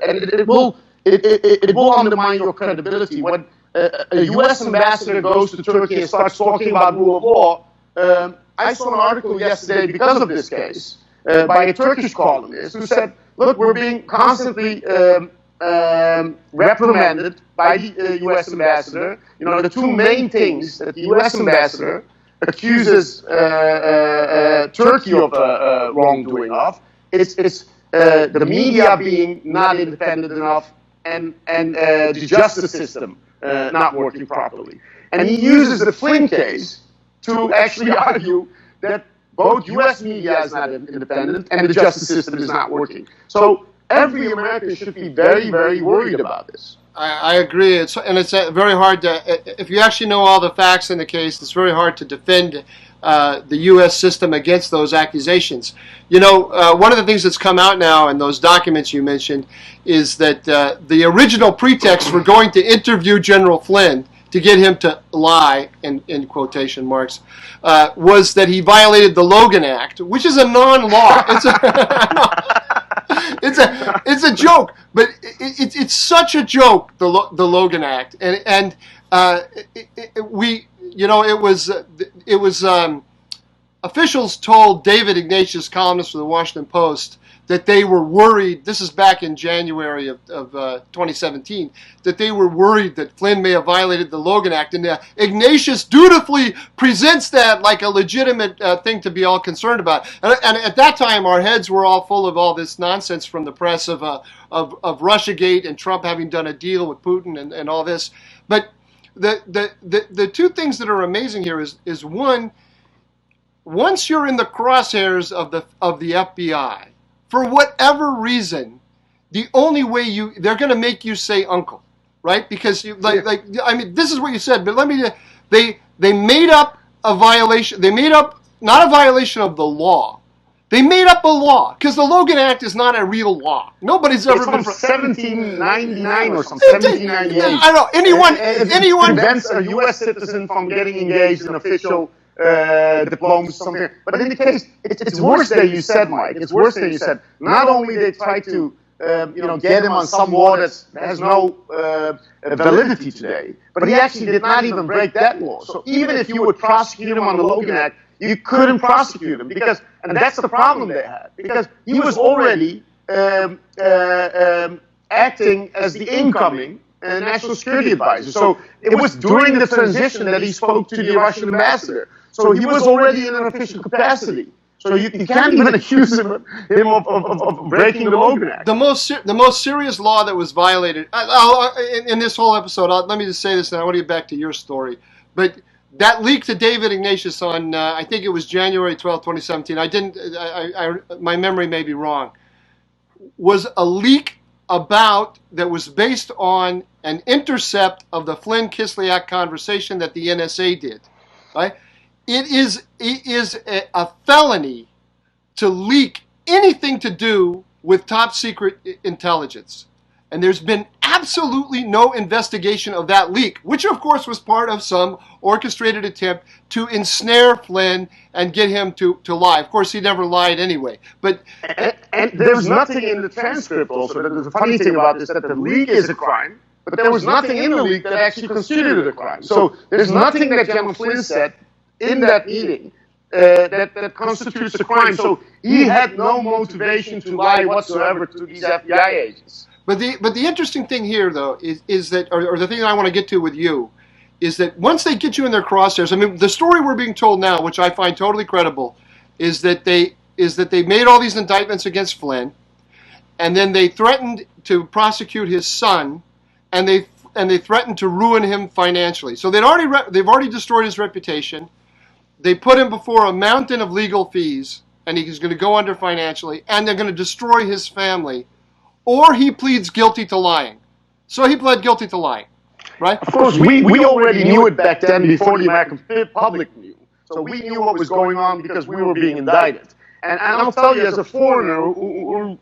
And it will undermine your credibility. When a U.S. ambassador goes to Turkey and starts talking about rule of law, I saw an article yesterday because of this case by a Turkish columnist who said, look, we're being constantly reprimanded by the U.S. ambassador. The two main things that the U.S. ambassador accuses Turkey of wrongdoing of, it's the media being not independent enough and the justice system not working properly. And he uses the Flynn case to actually argue that both U.S. media is not independent and the justice system is not working. So every American should be very, very worried about this. I agree. It's very hard to, if you actually know all the facts in the case, it's very hard to defend the U.S. system against those accusations. One of the things that's come out now in those documents you mentioned is that the original pretext for going to interview General Flynn to get him to lie, in quotation marks, was that he violated the Logan Act, which is a non-law. It's a joke, but it's such a joke, the Logan Act, and officials told David Ignatius, columnist for the Washington Post, that they were worried, this is back in January of 2017, that they were worried that Flynn may have violated the Logan Act. And Ignatius dutifully presents that like a legitimate thing to be all concerned about. And at that time, our heads were all full of all this nonsense from the press of Russiagate and Trump having done a deal with Putin and all this. But the two things that are amazing here is one, once you're in the crosshairs of the FBI, for whatever reason, the only way they're going to make you say uncle, right? Because this is what you said, but they made up a violation. They made up not a violation of the law. They made up a law because the Logan Act is not a real law. Nobody's ever been. It's from 1799 or something. 1798. I don't know. Anyone prevents a U.S. citizen from getting engaged in official diplomas, something. But in the case, it's worse than you said, Mike. It's worse than you said. Not only they try to, get him on some law that has no validity today, but he actually did not even break that law. So even if you would prosecute him on the Logan Act, you couldn't prosecute him and that's the problem they had, because he was already acting as the incoming national security advisor. So it was during the transition that he spoke to the Russian ambassador. So he was already in an official capacity. So you can't even accuse him of breaking the Logan Act. The most serious law that was violated in this whole episode. Let me just say this, and I want to get back to your story. But that leak to David Ignatius on I think it was January 12, 2017. My memory may be wrong. Was a leak that was based on an intercept of the Flynn-Kislyak conversation that the NSA did, right? It is a felony to leak anything to do with top secret intelligence. And there's been absolutely no investigation of that leak, which of course was part of some orchestrated attempt to ensnare Flynn and get him to lie. Of course, he never lied anyway. But and there's nothing in the transcript also. The funny thing about this is that the leak is a crime, but there was nothing in the leak that actually considered it a crime. So there's nothing that General Flynn said in that meeting that constitutes a crime. So he had no motivation to lie whatsoever to these FBI agents. But the interesting thing here, though, is that, or the thing that I want to get to with you, is that once they get you in their crosshairs, I mean, the story we're being told now, which I find totally credible, is that they made all these indictments against Flynn, and then they threatened to prosecute his son, and they threatened to ruin him financially. So they've already destroyed his reputation. They put him before a mountain of legal fees, and he's going to go under financially, and they're going to destroy his family. Or he pleads guilty to lying. So he pled guilty to lying, right? Of course, we already knew it back then before the American public knew. So we knew what was going on because we were being indicted. And I'll tell you, as a foreigner who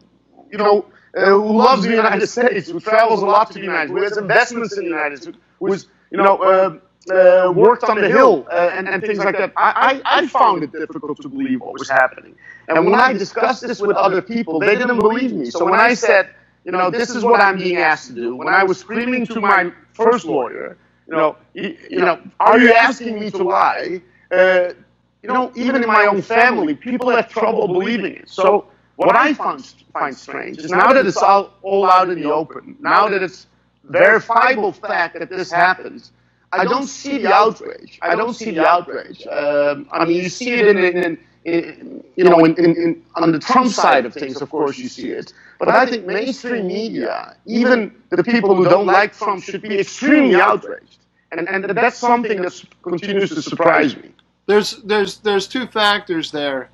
loves the United States, who travels a lot to the United States, who has investments in the United States, who's worked on the Hill and things like that, I found it difficult to believe what was happening. And when I discussed this with other people, they didn't believe me. So when I said, this is what I'm being asked to do, when I was screaming to my first lawyer, are you asking me to lie? Even in my own family, people have trouble believing it. So what I find strange is now that it's all out in the open, now that it's verifiable fact that this happens, I don't see the outrage. I mean, you see it on the Trump side of things, of course you see it. But I think mainstream media, even the people who don't like Trump, should be extremely outraged. And that's something that continues to surprise me. There's two factors there.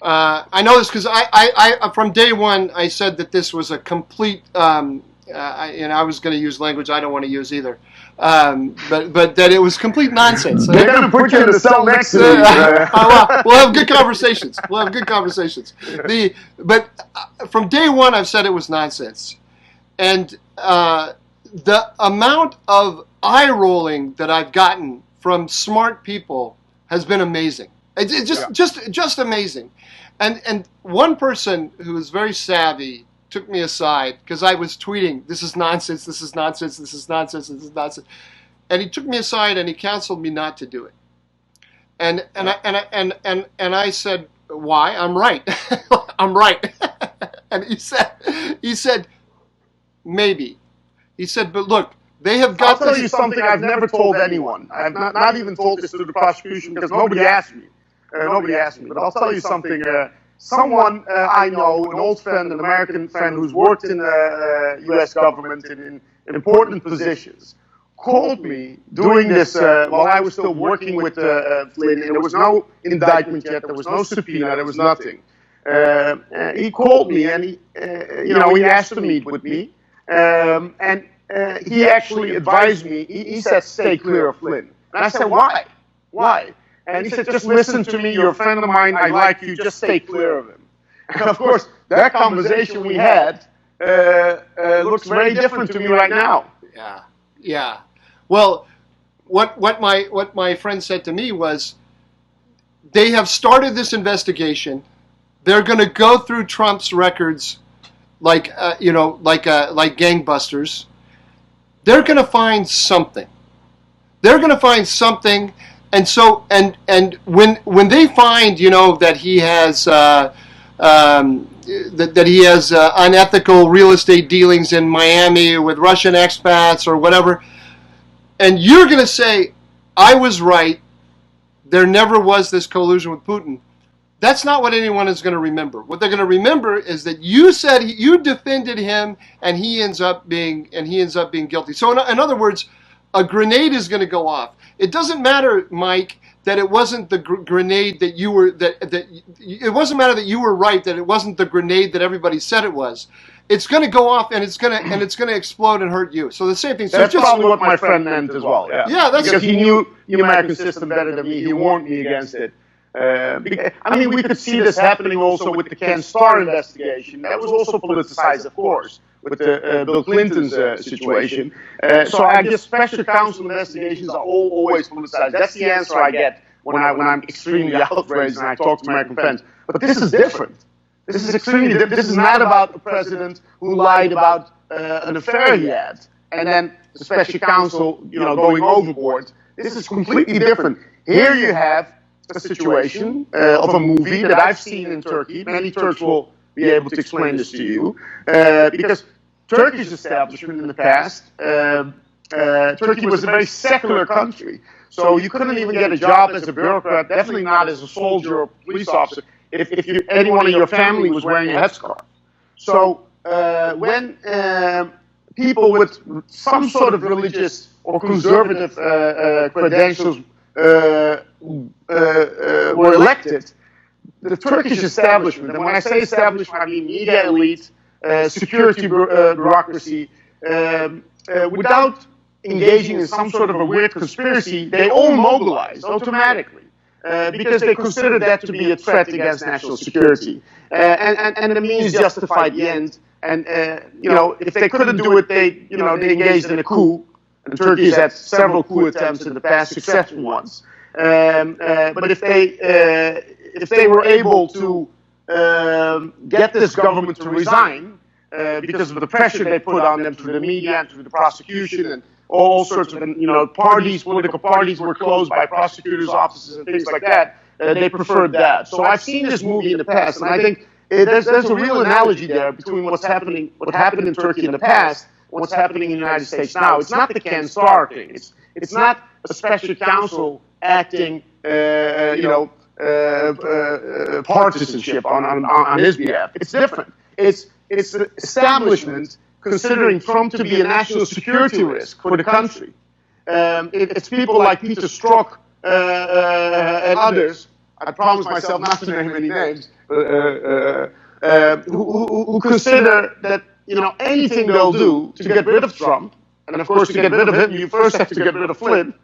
I know this because I from day one I said that this was a complete. I was going to use language I don't want to use either. But that it was complete nonsense. They're going to put you in the cell next to me. We'll have good conversations. But from day one, I've said it was nonsense. And the amount of eye rolling that I've gotten from smart people has been amazing. It's just amazing. And one person who was very savvy took me aside because I was tweeting, "This is nonsense. This is nonsense. This is nonsense. This is nonsense." And he took me aside and he counseled me not to do it. And I said, "Why? I'm right. I'm right." And he said, "Maybe." He said, "But look, they have got." I'll tell you something I've never told anyone. I've not even told this to the prosecution because nobody asked me. But I'll tell you something. Someone I know, an old friend, an American friend who's worked in the U.S. government in important positions, called me doing this while I was still working with Flynn, and there was no indictment yet, there was no subpoena, there was nothing. He called me and he asked to meet with me, and he actually advised me. He said, "Stay clear of Flynn." And I said, "Why? Why?" And he said, "Just listen to me. You're a friend of mine. I like you. Just stay clear of him." And of course, that conversation we had looks very different to me right now. Yeah. Well, what my friend said to me was, they have started this investigation. They're going to go through Trump's records like gangbusters. They're going to find something. And so, and when they find, that he has that he has unethical real estate dealings in Miami with Russian expats or whatever, and you're going to say, "I was right. There never was this collusion with Putin." That's not what anyone is going to remember. What they're going to remember is that you said you defended him, and he ends up being guilty. So, in other words, a grenade is going to go off. It doesn't matter, Mike, that it wasn't the grenade that you were it wasn't matter that you were right, that it wasn't the grenade that everybody said it was. It's going to go off and it's going to explode and hurt you. So the same thing. So that's probably what my friend meant as well. Yeah, that's because he knew the American system better than me. He warned me against it. We could see this happening also with the Ken Starr investigation. That was also politicized, of course, with the Bill Clinton's situation. So I guess special counsel investigations are always politicized. That's the answer I get when I'm extremely outraged and I talk to American friends. But this is different. This is extremely different. This is not about the president who lied about an affair he had, and then the special counsel, going overboard. This is completely different. Here you have a situation of a movie that I've seen in Turkey. Many Turks will be able to explain this to you, because Turkish establishment in the past, Turkey was a very secular country, so you couldn't even get a job as a bureaucrat, definitely not as a soldier or police officer, if anyone in your family was wearing a headscarf. So when people with some sort of religious or conservative credentials were elected, the Turkish establishment, and when I say establishment, I mean media elite, security bureaucracy, without engaging in some sort of a weird conspiracy, they all mobilized automatically because they considered that to be a threat against national security, and the means justified the end. And if they couldn't do it, they engaged in a coup. And Turkey has had several coup attempts in the past, successful ones. But if they were able to get this government to resign because of the pressure they put on them through the media and through the prosecution and all sorts of political parties were closed by prosecutors' offices and things like that, they preferred that. So I've seen this movie in the past, and I think there's a real analogy there between what happened in Turkey in the past, what's happening in the United States now. It's not the Ken Starr thing. It's not a special counsel acting, partisanship on his behalf. It's different. It's the establishment considering Trump to be a national security risk for the country. It's people like Peter Strzok and others. I promise myself not to name any names, who consider that anything they'll do to get rid of Trump, and of course to get rid of him, you first have to get rid of Flynn.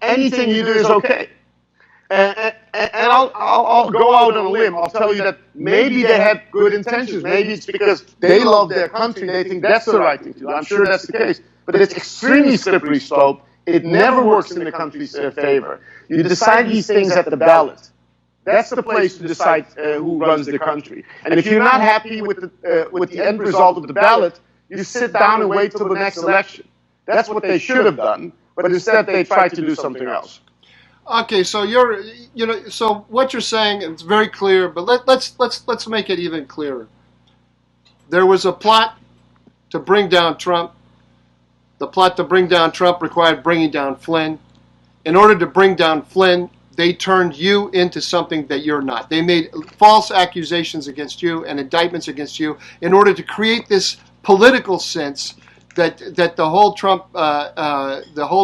Anything you do is okay. And I'll go out on a limb. I'll tell you that maybe they had good intentions. Maybe it's because they love their country. They think that's the right thing to do. I'm sure that's the case. But it's extremely slippery slope. It never works in the country's favor. You decide these things at the ballot. That's the place to decide who runs the country. And if you're not happy with the end result of the ballot, you sit down and wait till the next election. That's what they should have done. But instead, they tried to do something else. Okay, so so what you're saying, it's very clear, but let's make it even clearer. There was a plot to bring down Trump. The plot to bring down Trump required bringing down Flynn. In order to bring down Flynn, they turned you into something that you're not. They made false accusations against you and indictments against you in order to create this political sense that the whole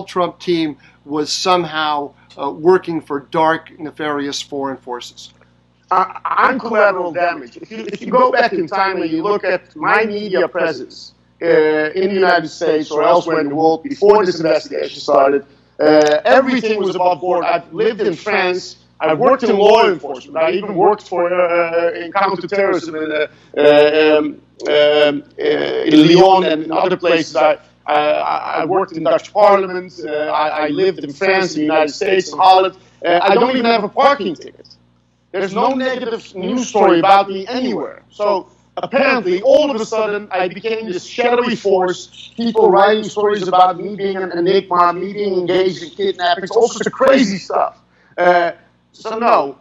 Trump team was somehow working for dark, nefarious foreign forces. I'm collateral damage. If you go back in time and you look at my media presence in the United States or elsewhere in the world before this investigation started, everything was above board. I've lived in France. I've worked in law enforcement. I even worked in counterterrorism in Lyon and in other places. I worked in Dutch Parliament. I lived in France, in the United States, in Holland. I don't even have a parking ticket. There's no negative news story about me anywhere. So apparently, all of a sudden, I became this shadowy force. People writing stories about me being an enigma, me being engaged in kidnappings, all sorts of crazy stuff. So no,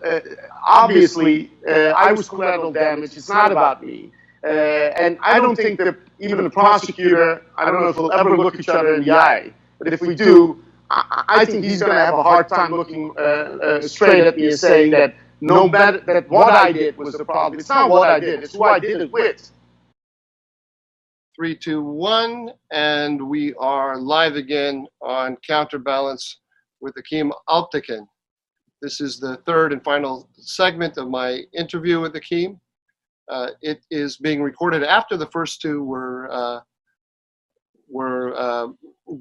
obviously, I was collateral damage. It's not about me. And I don't think that even the prosecutor, I don't know if we'll ever look each other in the eye. But if we do, I think he's going to have a hard time looking straight at me and saying that no matter that what I did was the problem. It's not what I did, it's who I did it with. 3, 2, 1, and we are live again on Counterbalance with Akim Alptekin. This is the third and final segment of my interview with Akim. It is being recorded after the first two were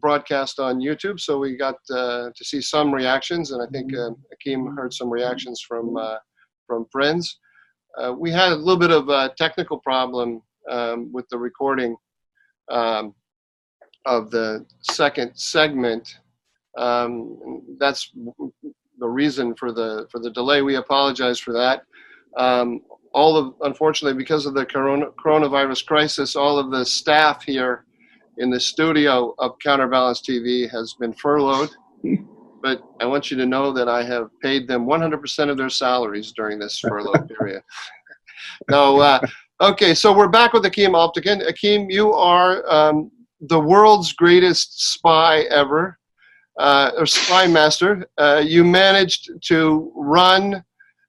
broadcast on YouTube, so we got to see some reactions, and I think Akim heard some reactions from friends. We had a little bit of a technical problem with the recording of the second segment. That's the reason for the delay. We apologize for that. Unfortunately, because of the coronavirus crisis, all of the staff here in the studio of Counterbalance TV has been furloughed. But I want you to know that I have paid them 100% of their salaries during this furlough period. No, okay, so we're back with Akim Alptekin. Akim, you are the world's greatest spy ever, or spy master. You managed to run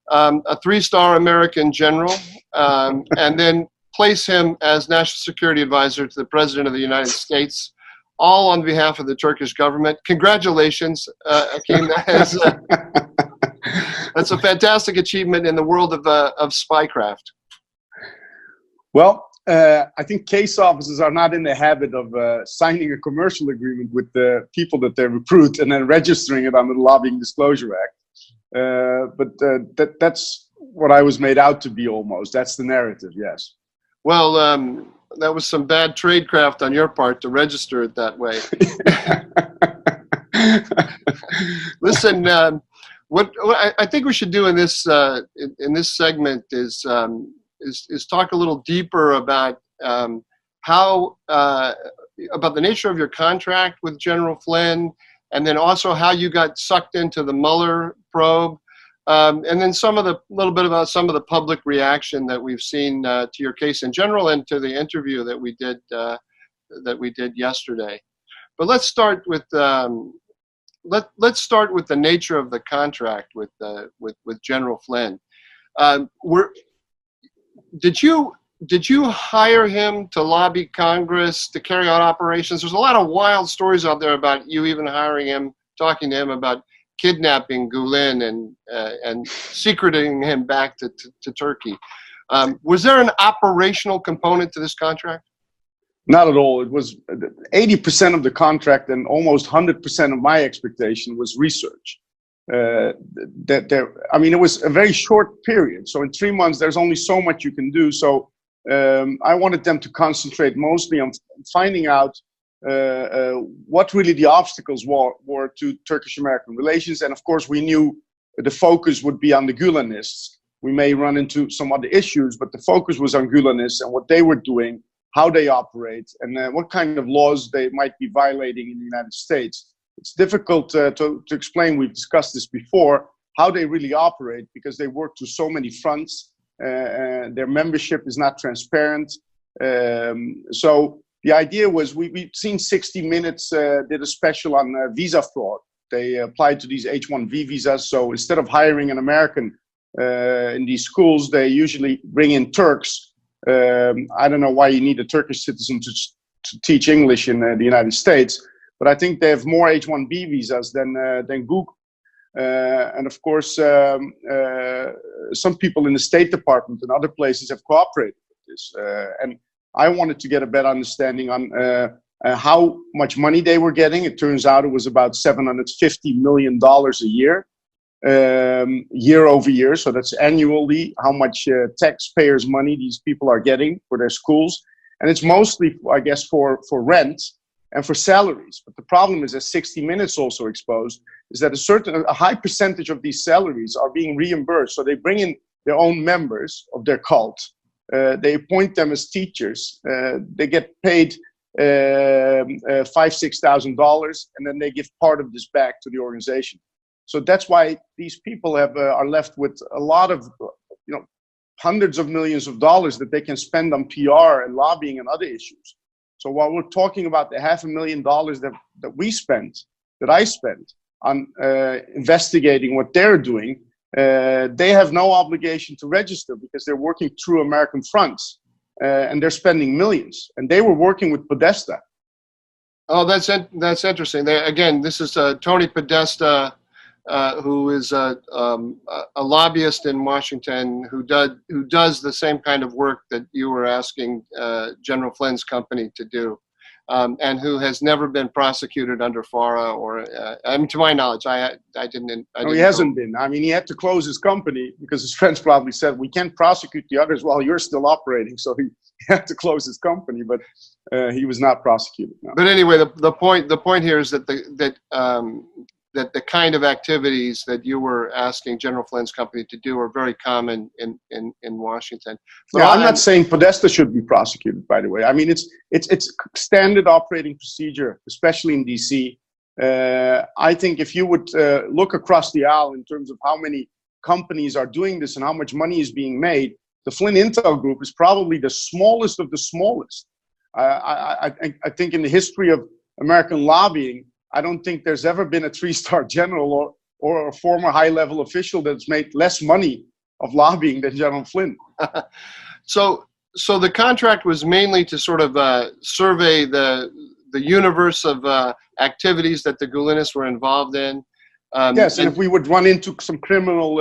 a 3-star American general, and then place him as national security advisor to the President of the United States, all on behalf of the Turkish government. Congratulations, Akim. That's a fantastic achievement in the world of spycraft. Well, I think case officers are not in the habit of signing a commercial agreement with the people that they recruit and then registering it under the Lobbying Disclosure Act. But that's what I was made out to be almost. That's the narrative, yes. Well, that was some bad tradecraft on your part to register it that way. Listen, what I think we should do in this segment is talk a little deeper about how about the nature of your contract with General Flynn, and then also how you got sucked into the Mueller probe. And then little bit about some of the public reaction that we've seen to your case in general and to the interview that we did yesterday. But let's start with let's start with the nature of the contract with General Flynn. Did you hire him to lobby Congress to carry out operations? There's a lot of wild stories out there about you even hiring him, talking to him about kidnapping Gulen and secreting him back to Turkey. Was there an operational component to this contract? Not at all. It was 80% of the contract, and almost 100% of my expectation was research. that there, I mean, it was a very short period. So in 3 months, there's only so much you can do. So I wanted them to concentrate mostly on finding out what really the obstacles were to Turkish-American relations. And of course, we knew the focus would be on the Gulenists. We may run into some other issues, but the focus was on Gulenists and what they were doing, how they operate, and what kind of laws they might be violating in the United States. It's difficult to explain, we've discussed this before, how they really operate, because they work to so many fronts. Their membership is not transparent. So the idea was, we've seen 60 Minutes did a special on visa fraud. They applied to these H-1B visas. So instead of hiring an American in these schools, they usually bring in Turks. I don't know why you need a Turkish citizen to teach English in the United States, but I think they have more H-1B visas than Google. And of course, some people in the State Department and other places have cooperated with this. And I wanted to get a better understanding on how much money they were getting. It turns out it was about $750 million a year, year over year. So that's annually how much taxpayers' money these people are getting for their schools. And it's mostly, I guess, for rent and for salaries. But the problem is, as 60 Minutes also exposed, is that a high percentage of these salaries are being reimbursed. So they bring in their own members of their cult. They appoint them as teachers. They get paid $5,000–6,000, and then they give part of this back to the organization. So that's why these people are left with a lot of, hundreds of millions of dollars that they can spend on PR and lobbying and other issues. So while we're talking about the $500,000 that I spent on investigating what they're doing, they have no obligation to register because they're working through American fronts, and they're spending millions. And they were working with Podesta. Oh, that's interesting. Again, this is Tony Podesta, who is a lobbyist in Washington who does the same kind of work that you were asking General Flynn's company to do, and who has never been prosecuted under FARA or, I mean, to my knowledge, I didn't. No, he hasn't been. I mean, he had to close his company because his friends probably said, we can't prosecute the others while you're still operating. So he had to close his company, but he was not prosecuted. No. But anyway, the point here is that that the kind of activities that you were asking General Flynn's company to do are very common in Washington. But yeah, I'm not saying Podesta should be prosecuted, by the way. I mean, it's standard operating procedure, especially in DC. I think if you would look across the aisle in terms of how many companies are doing this and how much money is being made, the Flynn Intel Group is probably the smallest of the smallest. I think in the history of American lobbying, I don't think there's ever been a 3-star general or a former high-level official that's made less money of lobbying than General Flynn. So the contract was mainly to sort of survey the universe of activities that the Gulenists were involved in. Yes, and if we would run into some criminal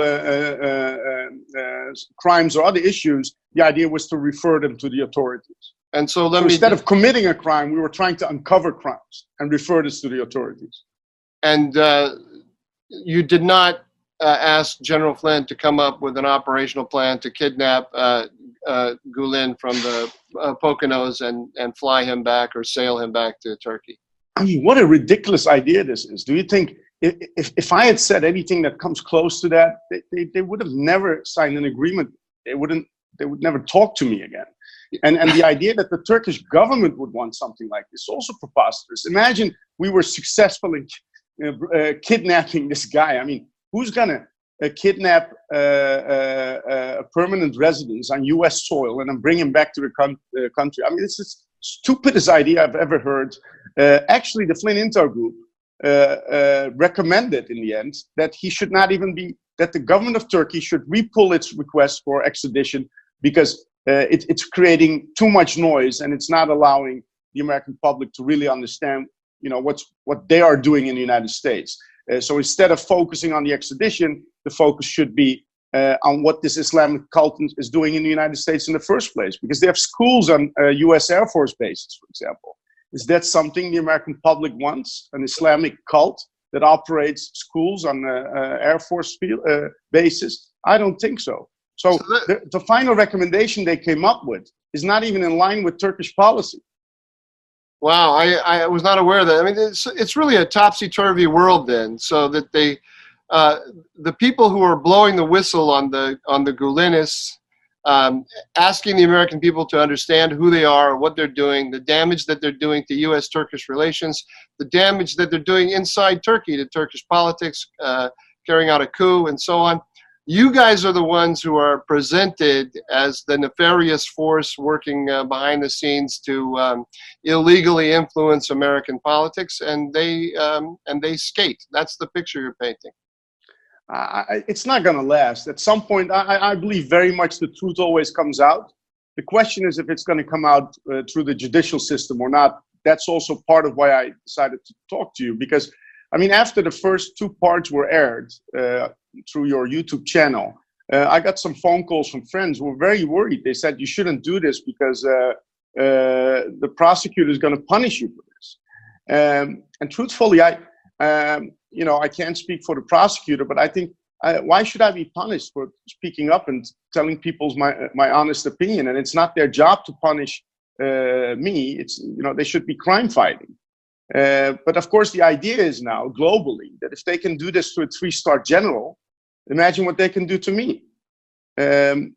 crimes or other issues, the idea was to refer them to the authorities. And so instead of committing a crime, we were trying to uncover crimes and refer this to the authorities. And you did not ask General Flynn to come up with an operational plan to kidnap Gulen from the Poconos and fly him back or sail him back to Turkey. I mean, what a ridiculous idea this is. Do you think if I had said anything that comes close to that, they would have never signed an agreement. They would never talk to me again. And the idea that the Turkish government would want something like this is also preposterous. Imagine we were successful in kidnapping this guy. I mean, who's going to kidnap a permanent residence on U.S. soil and then bring him back to the country? I mean, it's the stupidest idea I've ever heard. Actually, the Flynn Intel Group recommended in the end that he should not even be, that the government of Turkey should re-pull its request for extradition because it's creating too much noise and it's not allowing the American public to really understand, what they are doing in the United States. So instead of focusing on the extradition, the focus should be on what this Islamic cult is doing in the United States in the first place, because they have schools on U.S. Air Force bases, for example. Is that something the American public wants, an Islamic cult that operates schools on Air Force bases? I don't think so. So the final recommendation they came up with is not even in line with Turkish policy. Wow, I was not aware of that. I mean, it's really a topsy-turvy world then, so that the people who are blowing the whistle on the Gulenists, asking the American people to understand who they are, what they're doing, the damage that they're doing to U.S.-Turkish relations, the damage that they're doing inside Turkey to Turkish politics, carrying out a coup and so on. You guys are the ones who are presented as the nefarious force working behind the scenes to illegally influence American politics, and they skate. That's the picture you're painting. It's not going to last. At some point, I believe very much the truth always comes out. The question is if it's going to come out through the judicial system or not. That's also part of why I decided to talk to you, because, I mean, after the first 2 parts were aired through your YouTube channel, I got some phone calls from friends who were very worried. They said, you shouldn't do this because the prosecutor is going to punish you for this. And truthfully, I can't speak for the prosecutor, but I think, why should I be punished for speaking up and telling people my honest opinion? And it's not their job to punish me. It's, they should be crime fighting. But of course, the idea is now globally that if they can do this to a 3-star general, imagine what they can do to me. And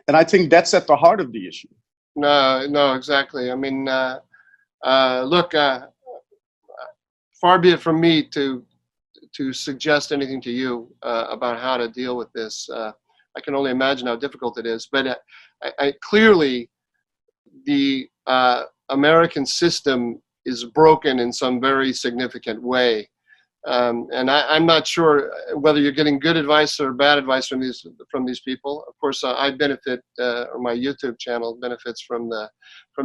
I think that's at the heart of the issue. No, exactly. I mean, look, far be it from me to suggest anything to you about how to deal with this. I can only imagine how difficult it is. But I clearly, the American system is broken in some very significant way. And I'm not sure whether you're getting good advice or bad advice from these people. Of course, I benefit, or my YouTube channel benefits from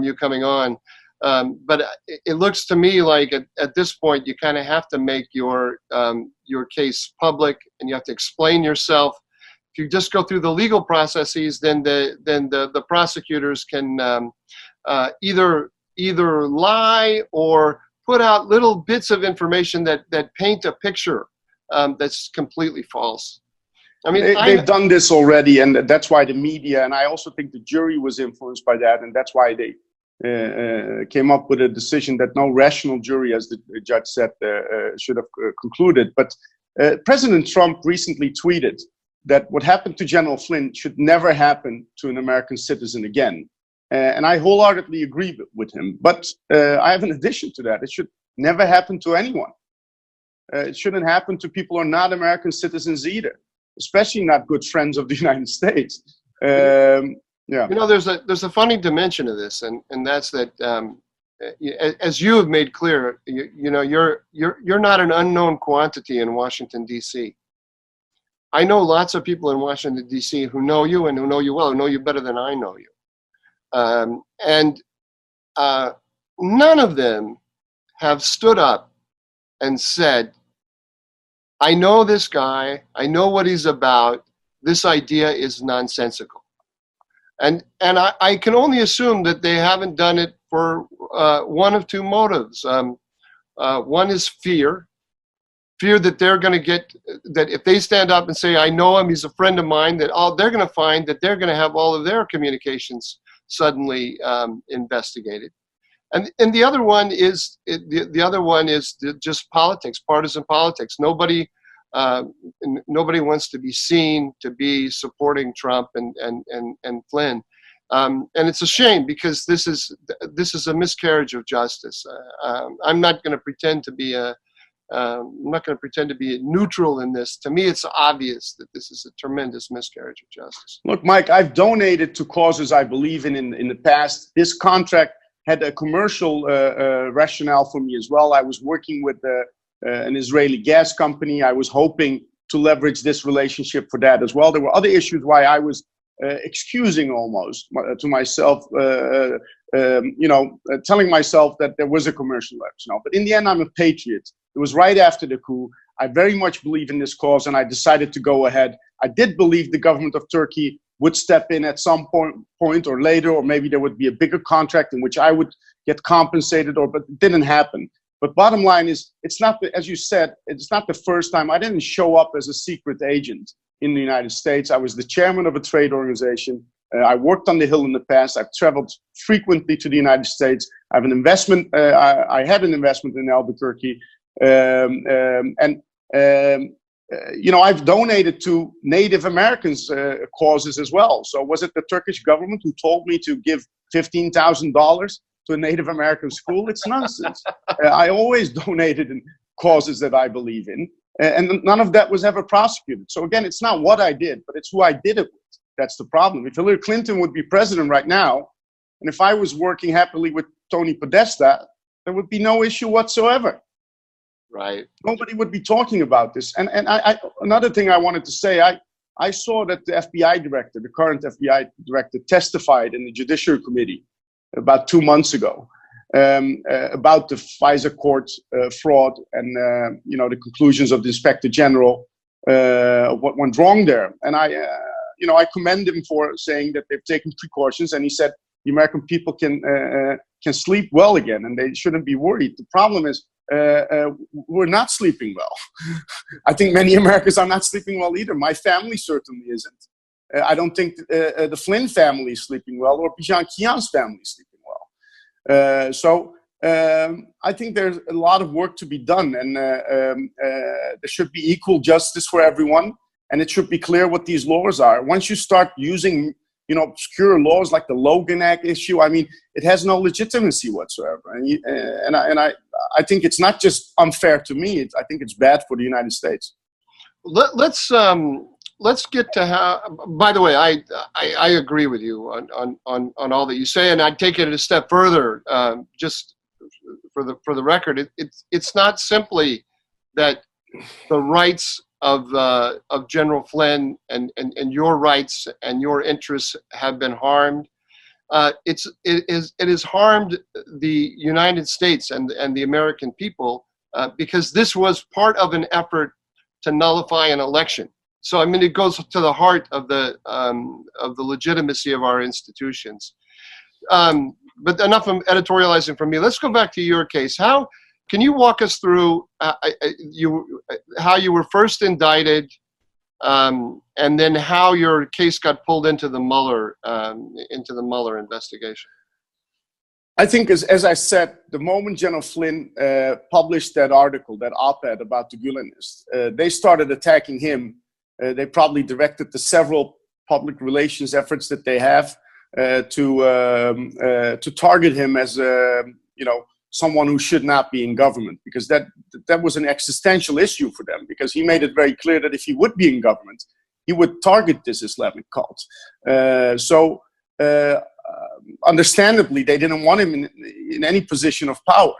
you coming on. But it looks to me like at this point you kind of have to make your case public, and you have to explain yourself. If you just go through the legal processes, then the prosecutors can either lie or put out little bits of information that paint a picture that's completely false. I mean, they've done this already, and that's why the media, and I also think the jury was influenced by that, and that's why they came up with a decision that no rational jury, as the judge said, should have concluded. But President Trump recently tweeted that what happened to General Flynn should never happen to an American citizen again. And I wholeheartedly agree with him. But I have an addition to that. It should never happen to anyone. It shouldn't happen to people who are not American citizens either, especially not good friends of the United States. Yeah. There's a funny dimension of this, and that's that as you have made clear, you're not an unknown quantity in Washington, D.C. I know lots of people in Washington, D.C. who know you and who know you well, who know you better than I know you. And none of them have stood up and said, I know this guy, I know what he's about, this idea is nonsensical. And I can only assume that they haven't done it for one of 2 motives. One is fear that they're going to get, that if they stand up and say, I know him, he's a friend of mine, that they're going to find that they're going to have all of their communications suddenly investigated. And the other one is just politics, partisan politics. Nobody wants to be seen to be supporting Trump and Flynn, and it's a shame because this is a miscarriage of justice. I'm not going to pretend to be neutral in this. To me, it's obvious that this is a tremendous miscarriage of justice. Look, Mike, I've donated to causes I believe in the past. This contract had a commercial rationale for me as well. I was working with an Israeli gas company. I was hoping to leverage this relationship for that as well. There were other issues why I was excusing almost to myself, telling myself that there was a commercial rationale. But in the end, I'm a patriot. It was right after the coup. I very much believe in this cause, and I decided to go ahead. I did believe the government of Turkey would step in at some point or later, or maybe there would be a bigger contract in which I would get compensated, but it didn't happen. But bottom line is, it's not, as you said, it's not the first time. I didn't show up as a secret agent in the United States. I was the chairman of a trade organization. I worked on the Hill in the past. I've traveled frequently to the United States. I have an investment. I had an investment in Albuquerque. I've donated to Native Americans' causes as well. So was it the Turkish government who told me to give $15,000 to a Native American school? It's nonsense. I always donated in causes that I believe in, and none of that was ever prosecuted. So again, it's not what I did, but it's who I did it with. That's the problem. If Hillary Clinton would be president right now, and if I was working happily with Tony Podesta, there would be no issue whatsoever. Right. Nobody would be talking about this. And another thing I wanted to say, I saw that the FBI director, the current FBI director, testified in the Judiciary Committee about 2 months ago about the FISA court fraud and the conclusions of the Inspector General, what went wrong there. And I commend him for saying that they've taken precautions. And he said the American people can sleep well again, and they shouldn't be worried. The problem is we're not sleeping well. I think many Americans are not sleeping well either. My family certainly isn't. I don't think the Flynn family is sleeping well, or Bijan Kian's family is sleeping well. So I think there's a lot of work to be done, and there should be equal justice for everyone, and it should be clear what these laws are. Once you start using obscure laws like the Logan Act issue, I mean, it has no legitimacy whatsoever. And I think it's not just unfair to me. I think it's bad for the United States. Let's get to how. By the way, I agree with you on all that you say, and I'd take it a step further. Just for the record, it's not simply that the rights of General Flynn and your rights and your interests have been harmed. It has harmed the United States and the American people because this was part of an effort to nullify an election. So I mean, it goes to the heart of the legitimacy of our institutions. But enough of editorializing from me. Let's go back to your case. How can you walk us through how you were first indicted, and then how your case got pulled into the Mueller investigation? I think, as I said, the moment General Flynn published that article, that op-ed about the Gulenists, they started attacking him. They probably directed the several public relations efforts that they have to target him as someone who should not be in government, because that was an existential issue for them, because he made it very clear that if he would be in government, he would target this Islamic cult. Understandably, they didn't want him in any position of power.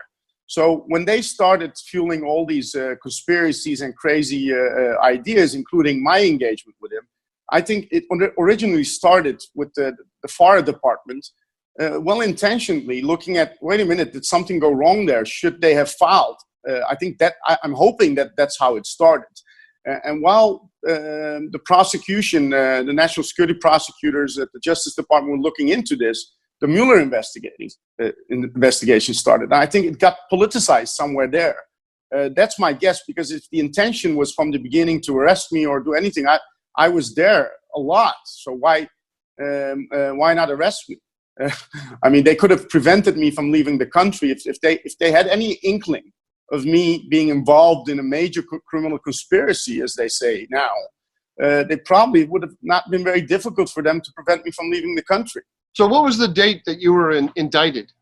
So when they started fueling all these conspiracies and crazy ideas, including my engagement with him, I think it originally started with the FARA department, well-intentionedly looking at, wait a minute, did something go wrong there? Should they have filed? I think that I'm hoping that that's how it started. And while the prosecution, the national security prosecutors at the Justice Department were looking into this, the Mueller investigation started. And I think it got politicized somewhere there. That's my guess, because if the intention was from the beginning to arrest me or do anything, I was there a lot. So why not arrest me? I mean, they could have prevented me from leaving the country if they had any inkling of me being involved in a major criminal conspiracy, as they say now. They probably would have not been very difficult for them to prevent me from leaving the country. So what was the date that you were indicted?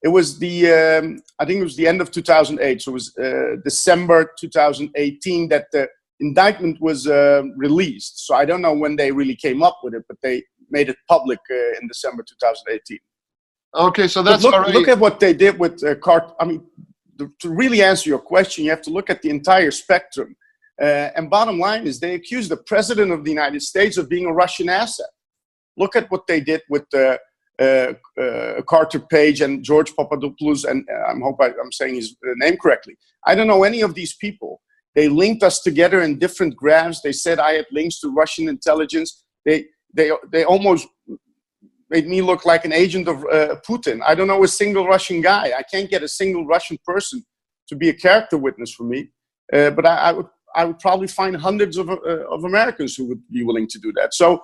It was I think it was the end of 2008. So it was December 2018 that the indictment was released. So I don't know when they really came up with it, but they made it public in December 2018. Okay, so that's look at what they did with I mean, to really answer your question, you have to look at the entire spectrum. And bottom line is, they accused the president of the United States of being a Russian asset. Look at what they did with Carter Page and George Papadopoulos, and I'm saying his name correctly. I don't know any of these people. They linked us together in different graphs. They said I had links to Russian intelligence. They almost made me look like an agent of Putin. I don't know a single Russian guy. I can't get a single Russian person to be a character witness for me. But I would probably find hundreds of Americans who would be willing to do that. So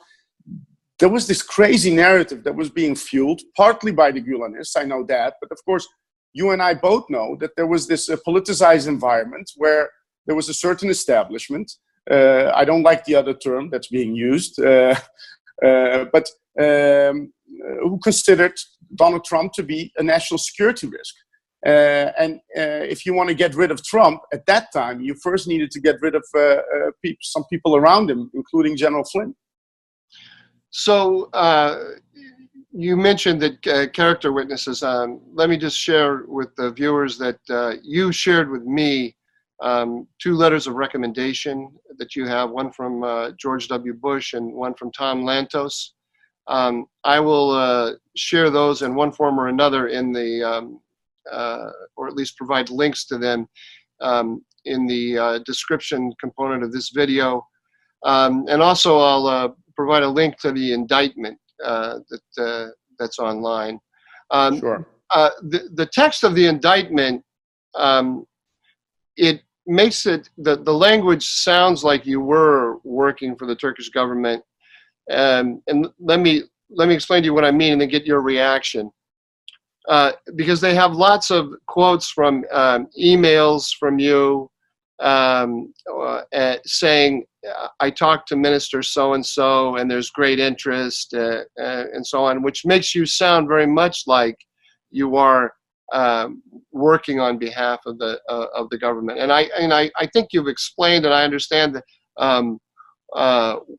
there was this crazy narrative that was being fueled, partly by the Gulenists, I know that, but of course, you and I both know that there was this politicized environment where there was a certain establishment. I don't like the other term that's being used, but who considered Donald Trump to be a national security risk. And if you want to get rid of Trump, at that time, you first needed to get rid of some people around him, including General Flynn. So you mentioned that character witnesses. Let me just share with the viewers that you shared with me 2 letters of recommendation that you have, one from George W. Bush and one from Tom Lantos. I will share those in one form or another in the, or at least provide links to them in the description component of this video. And also I'll provide a link to the indictment that's online. Sure. The text of the indictment, it makes it, the language sounds like you were working for the Turkish government. And let me explain to you what I mean and then get your reaction. Because they have lots of quotes from emails from you saying, I talked to Minister so-and-so and there's great interest and so on, which makes you sound very much like you are working on behalf of the government. And I think you've explained, and I understand that,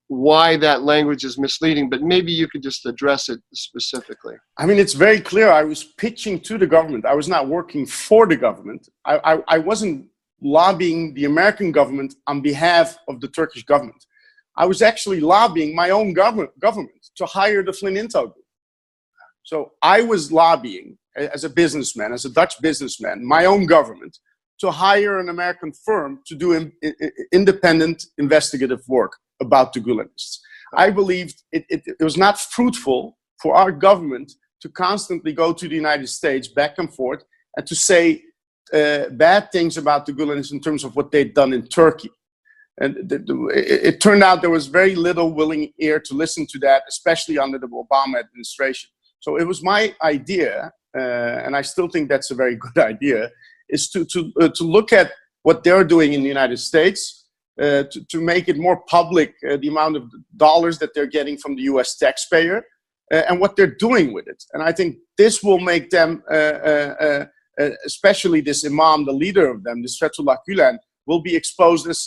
why that language is misleading, but maybe you could just address it specifically. I mean, it's very clear. I was pitching to the government. I was not working for the government. I wasn't lobbying the American government on behalf of the Turkish government. I was actually lobbying my own government to hire the Flynn Intel Group. So I was lobbying as a businessman, as a Dutch businessman, my own government, to hire an American firm to do independent investigative work about the Gulenists. I believed it was not fruitful for our government to constantly go to the United States back and forth and to say bad things about the Gulenists in terms of what they'd done in Turkey. And it turned out there was very little willing ear to listen to that, especially under the Obama administration. So it was my idea, and I still think that's a very good idea, is to look at what they're doing in the United States, to make it more public, the amount of dollars that they're getting from the US taxpayer, and what they're doing with it. And I think this will make them, especially this imam, the leader of them, this Fethullah Gülen, will be exposed as,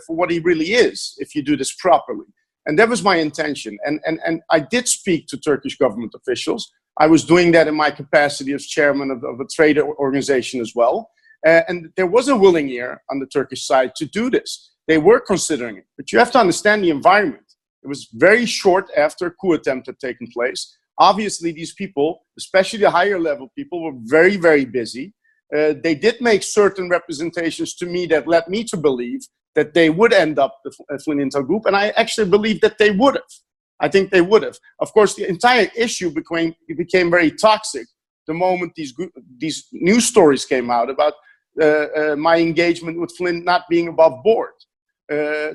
for what he really is, if you do this properly. And that was my intention. And I did speak to Turkish government officials. I was doing that in my capacity as chairman of a trade organization as well. And there was a willing ear on the Turkish side to do this. They were considering it. But you have to understand the environment. It was very short after a coup attempt had taken place. Obviously, these people, especially the higher level people, were very, very busy. They did make certain representations to me that led me to believe that they would end up the Flynn Intel Group. And I actually believe that they would have. I think they would have. Of course, the entire issue became very toxic the moment these news stories came out about my engagement with Flynn not being above board.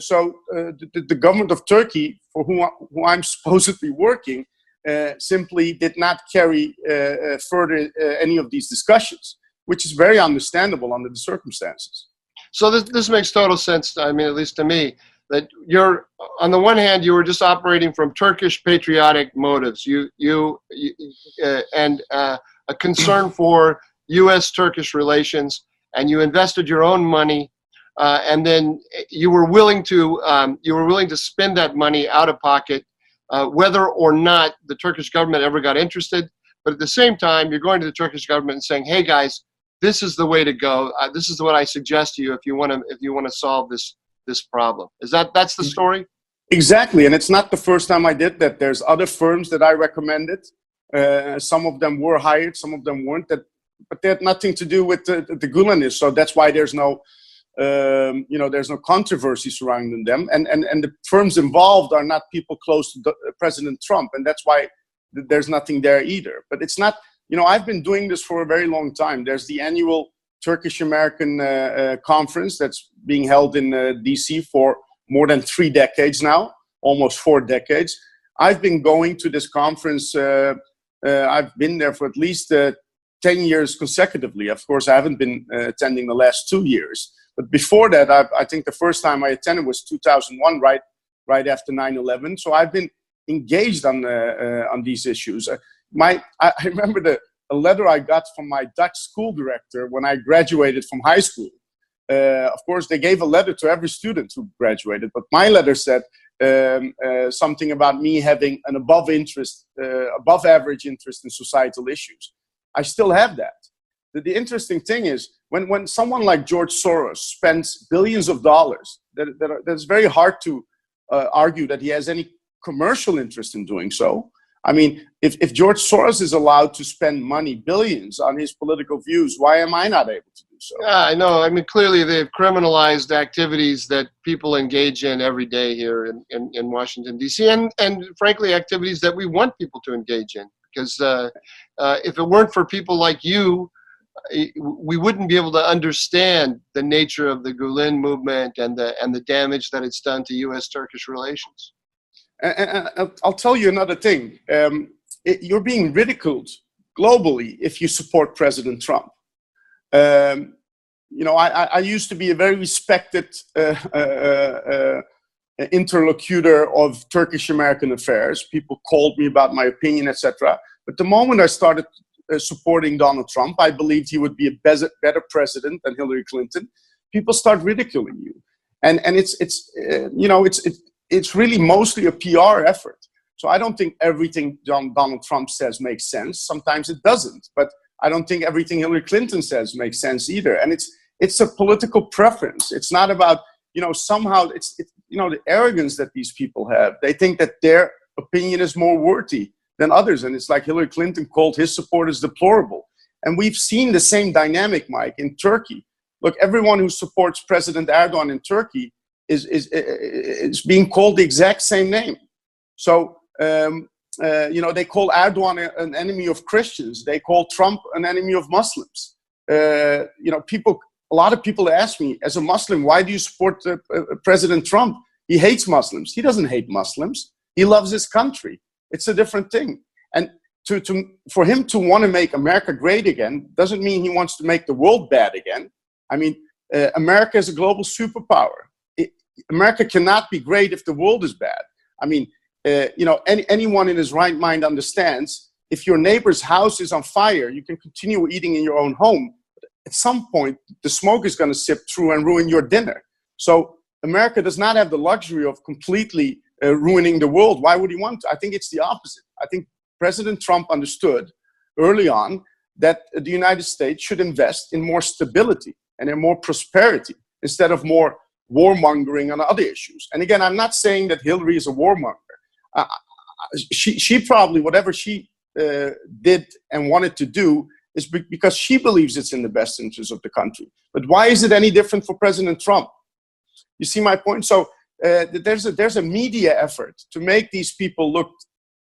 So the government of Turkey, for whom I'm supposedly working, simply did not carry further any of these discussions, which is very understandable under the circumstances. So this makes total sense, I mean, at least to me, that you're, on the one hand, you were just operating from Turkish patriotic motives, and a concern for U.S.-Turkish relations, and you invested your own money, and then you were willing to spend that money out of pocket, whether or not the Turkish government ever got interested. But at the same time, you're going to the Turkish government and saying, "Hey guys, this is the way to go. This is what I suggest to you if you want to solve this problem." That's the story? Exactly, and it's not the first time I did that. There's other firms that I recommended. Some of them were hired, some of them weren't. But they had nothing to do with the Gulenists, so that's why there's no, there's no controversy surrounding them. And the firms involved are not people close to President Trump, and that's why there's nothing there either. But it's not, I've been doing this for a very long time. There's the annual Turkish-American conference that's being held in DC for more than 3 decades now, almost 4 decades. I've been going to this conference. I've been there for at least 10 years consecutively. Of course, I haven't been attending the last 2 years. But before that, I think the first time I attended was 2001, right after 9/11. So I've been engaged on these issues. I remember a letter I got from my Dutch school director when I graduated from high school. Of course, they gave a letter to every student who graduated, but my letter said something about me having an above average interest in societal issues. I still have that. The interesting thing is when someone like George Soros spends billions of dollars, that's very hard to argue that he has any commercial interest in doing so. I mean, if George Soros is allowed to spend money, billions, on his political views, why am I not able to do so? Yeah, I know. I mean, clearly they've criminalized activities that people engage in every day here in Washington, D.C., and frankly, activities that we want people to engage in. Because if it weren't for people like you, we wouldn't be able to understand the nature of the Gulen movement and the damage that it's done to U.S.-Turkish relations. And I'll tell you another thing. You're being ridiculed globally if you support President Trump. I used to be a very respected interlocutor of Turkish-American affairs. People called me about my opinion, etc. But the moment I started supporting Donald Trump, I believed he would be a better president than Hillary Clinton. People start ridiculing you, and it's really mostly a PR effort. So I don't think everything Donald Trump says makes sense. Sometimes it doesn't, but I don't think everything Hillary Clinton says makes sense either. And it's a political preference. It's not about, somehow it's the arrogance that these people have. They think that their opinion is more worthy than others. And it's like Hillary Clinton called his supporters deplorable. And we've seen the same dynamic, Mike, in Turkey. Look, everyone who supports President Erdogan in Turkey is being called the exact same name. So, they call Erdogan an enemy of Christians. They call Trump an enemy of Muslims. A lot of people ask me, as a Muslim, why do you support President Trump? He hates Muslims. He doesn't hate Muslims. He loves his country. It's a different thing. And for him to want to make America great again doesn't mean he wants to make the world bad again. I mean, America is a global superpower. America cannot be great if the world is bad. I mean, anyone in his right mind understands if your neighbor's house is on fire, you can continue eating in your own home. But at some point, the smoke is going to sip through and ruin your dinner. So America does not have the luxury of completely ruining the world. Why would he want to? I think it's the opposite. I think President Trump understood early on that the United States should invest in more stability and in more prosperity instead of more warmongering on other issues. And again, I'm not saying that Hillary is a warmonger. She probably, whatever she did and wanted to do, is because she believes it's in the best interest of the country. But why is it any different for President Trump? You see my point? So there's a media effort to make these people look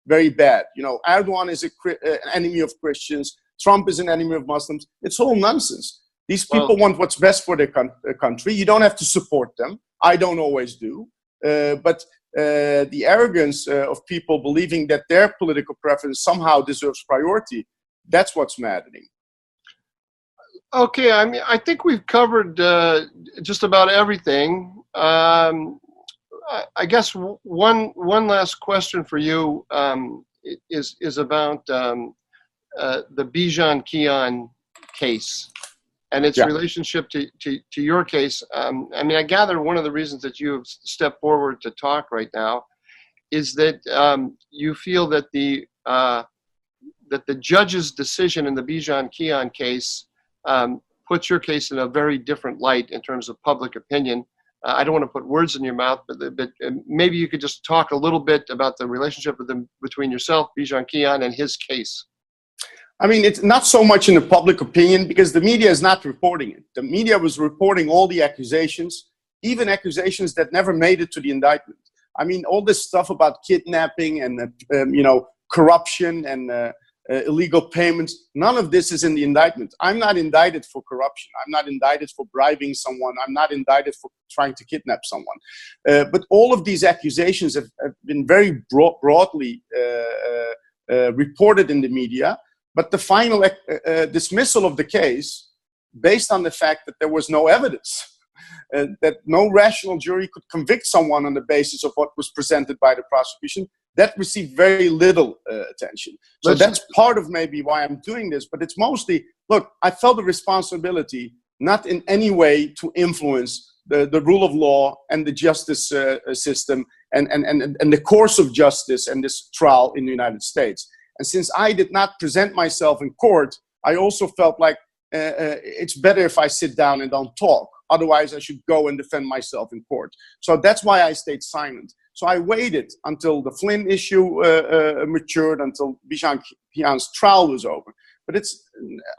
very bad. Erdogan is an enemy of Christians. Trump is an enemy of Muslims. It's all nonsense. These people want what's best for their country. You don't have to support them. I don't always do. But the arrogance of people believing that their political preference somehow deserves priority, that's what's maddening. Okay, I mean, I think we've covered just about everything. I guess one last question for you is about the Bijan Kian case and its relationship to your case. I mean, I gather one of the reasons that you have stepped forward to talk right now is that you feel that the judge's decision in the Bijan Kian case puts your case in a very different light in terms of public opinion. I don't want to put words in your mouth, but maybe you could just talk a little bit about the relationship between yourself, Bijan Kian, and his case. I mean, it's not so much in the public opinion because the media is not reporting it. The media was reporting all the accusations, even accusations that never made it to the indictment. I mean, all this stuff about kidnapping and, corruption and illegal payments. None of this is in the indictment. I'm not indicted for corruption. I'm not indicted for bribing someone. I'm not indicted for trying to kidnap someone. But all of these accusations have been very broadly reported in the media. But the final dismissal of the case, based on the fact that there was no evidence, that no rational jury could convict someone on the basis of what was presented by the prosecution, that received very little attention. So that's part of maybe why I'm doing this, but it's mostly, look, I felt a responsibility not in any way to influence the rule of law and the justice system and the course of justice and this trial in the United States. And since I did not present myself in court, I also felt like it's better if I sit down and don't talk. Otherwise, I should go and defend myself in court. So that's why I stayed silent. So I waited until the Flynn issue matured, until Bijan Kian's trial was over. But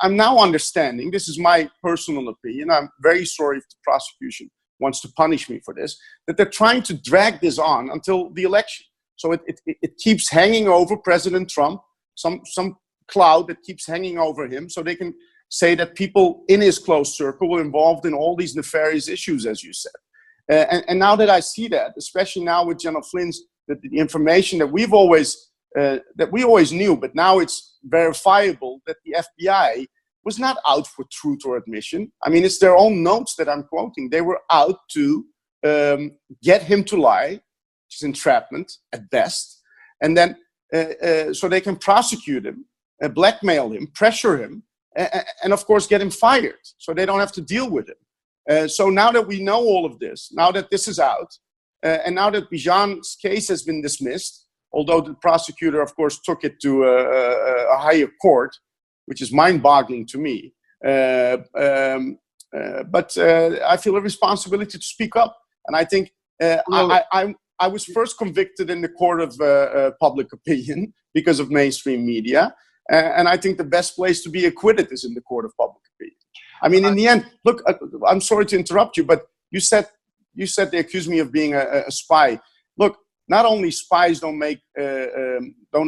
I'm now understanding, this is my personal opinion, I'm very sorry if the prosecution wants to punish me for this, that they're trying to drag this on until the election. So it keeps hanging over President Trump, some cloud that keeps hanging over him, so they can say that people in his close circle were involved in all these nefarious issues, as you said. And now that I see that, especially now with General Flynn's, the information that we always knew, but now it's verifiable that the FBI was not out for truth or admission. I mean, it's their own notes that I'm quoting. They were out to get him to lie, which is entrapment at best, and then so they can prosecute him, blackmail him, pressure him, and of course get him fired, so they don't have to deal with him. So now that we know all of this, now that this is out, and now that Bijan's case has been dismissed, although the prosecutor, of course, took it to a higher court, which is mind-boggling to me. But I feel a responsibility to speak up, and I think I was first convicted in the court of public opinion because of mainstream media. And I think the best place to be acquitted is in the court of public opinion. I mean, in the end, look, I'm sorry to interrupt you, but you said they accused me of being a spy. Look, not only spies don't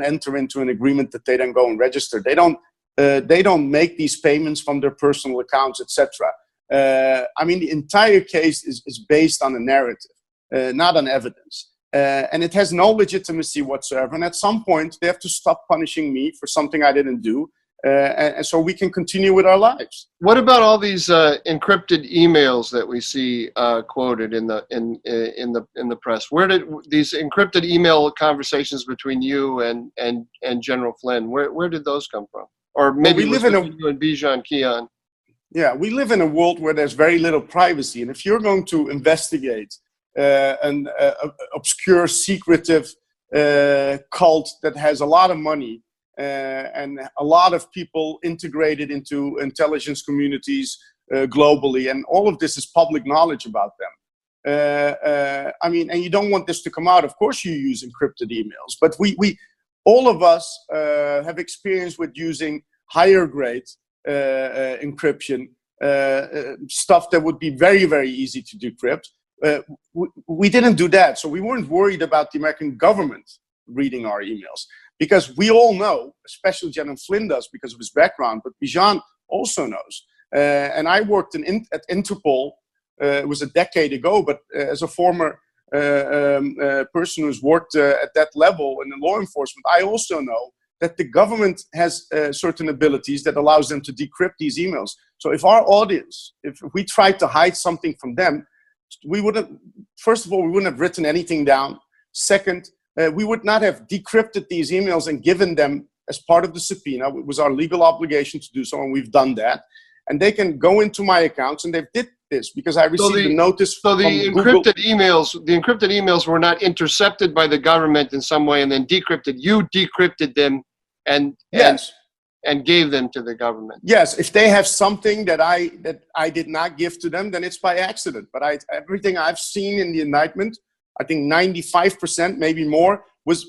enter into an agreement that they then go and register. They don't make these payments from their personal accounts, etc. I mean, the entire case is based on a narrative, not on evidence. And it has no legitimacy whatsoever. And at some point, they have to stop punishing me for something I didn't do, and so we can continue with our lives. What about all these encrypted emails that we see quoted in the press? Where did these encrypted email conversations between you and General Flynn? Where did those come from? Or maybe we live in you and Bijan Kian. Yeah, we live in a world where there's very little privacy, and if you're going to investigate an obscure, secretive cult that has a lot of money and a lot of people integrated into intelligence communities globally, and all of this is public knowledge about them. I mean, and you don't want this to come out. Of course, you use encrypted emails, but we all of us have experience with using higher grade encryption, stuff that would be very, very easy to decrypt. We didn't do that, so we weren't worried about the American government reading our emails, because we all know, especially General Flynn does because of his background, but Bijan also knows. And I worked at Interpol, it was a decade ago, but as a former person who's worked at that level in the law enforcement, I also know that the government has certain abilities that allows them to decrypt these emails. So if our audience, if we tried to hide something from them, we wouldn't, first of all, we wouldn't have written anything down. Second, we would not have decrypted these emails and given them as part of the subpoena. It was our legal obligation to do so, and we've done that. And they can go into my accounts, and they did this because I received a notice. So the encrypted emails were not intercepted by the government in some way and then decrypted. You decrypted them and gave them to the government. Yes, if they have something that I did not give to them, then it's by accident. But everything I've seen in the indictment, I think 95%, maybe more, was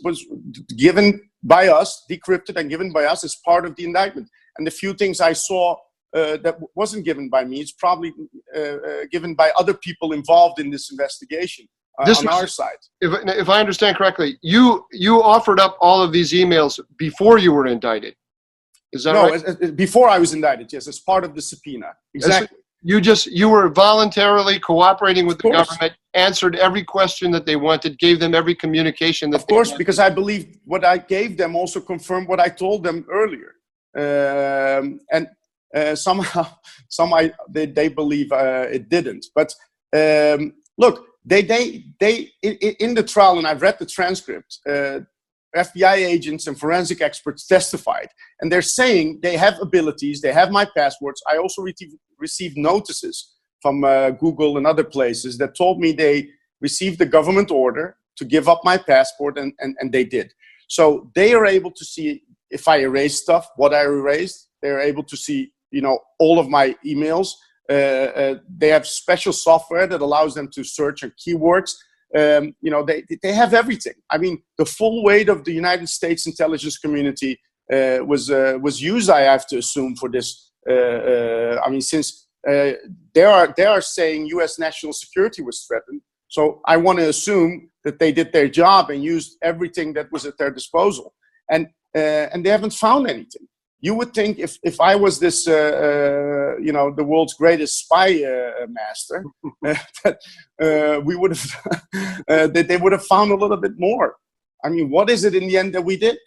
given by us, decrypted and given by us as part of the indictment. And the few things I saw that wasn't given by me, it's probably given by other people involved in this investigation. on our side. If I understand correctly, you offered up all of these emails before you were indicted. Is that right? No, before I was indicted, yes, as part of the subpoena. Exactly. You were voluntarily cooperating with the government, answered every question that they wanted, gave them every communication that they wanted. Of course, because I believe what I gave them also confirmed what I told them earlier. Somehow they believe it didn't. But look, they in the trial, and I've read the transcript, FBI agents and forensic experts testified, and they're saying they have abilities, they have my passports. I also received notices from Google and other places that told me they received the government order to give up my passport, and they did. So they are able to see if I erased stuff, what I erased. They're able to see, all of my emails. They have special software that allows them to search on keywords. They have everything. I mean, the full weight of the United States intelligence community was used, I have to assume, for this. Since they are saying U.S. national security was threatened, so I want to assume that they did their job and used everything that was at their disposal, and they haven't found anything. You would think if I was this, the world's greatest spy master, that we would have, that they would have found a little bit more. I mean, what is it in the end that we did?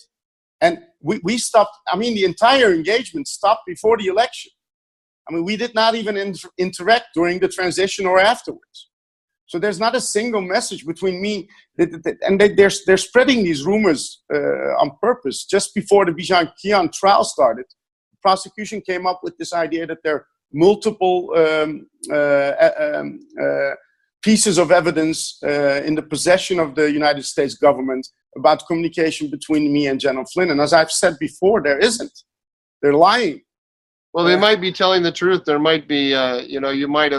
And we stopped. I mean, the entire engagement stopped before the election. I mean, we did not even interact during the transition or afterwards. So there's not a single message between me, and they're spreading these rumors on purpose. Just before the Bijan Kian trial started, the prosecution came up with this idea that there are multiple pieces of evidence in the possession of the United States government about communication between me and General Flynn. And as I've said before, there isn't. They're lying. Well, they might be telling the truth. There might be, you might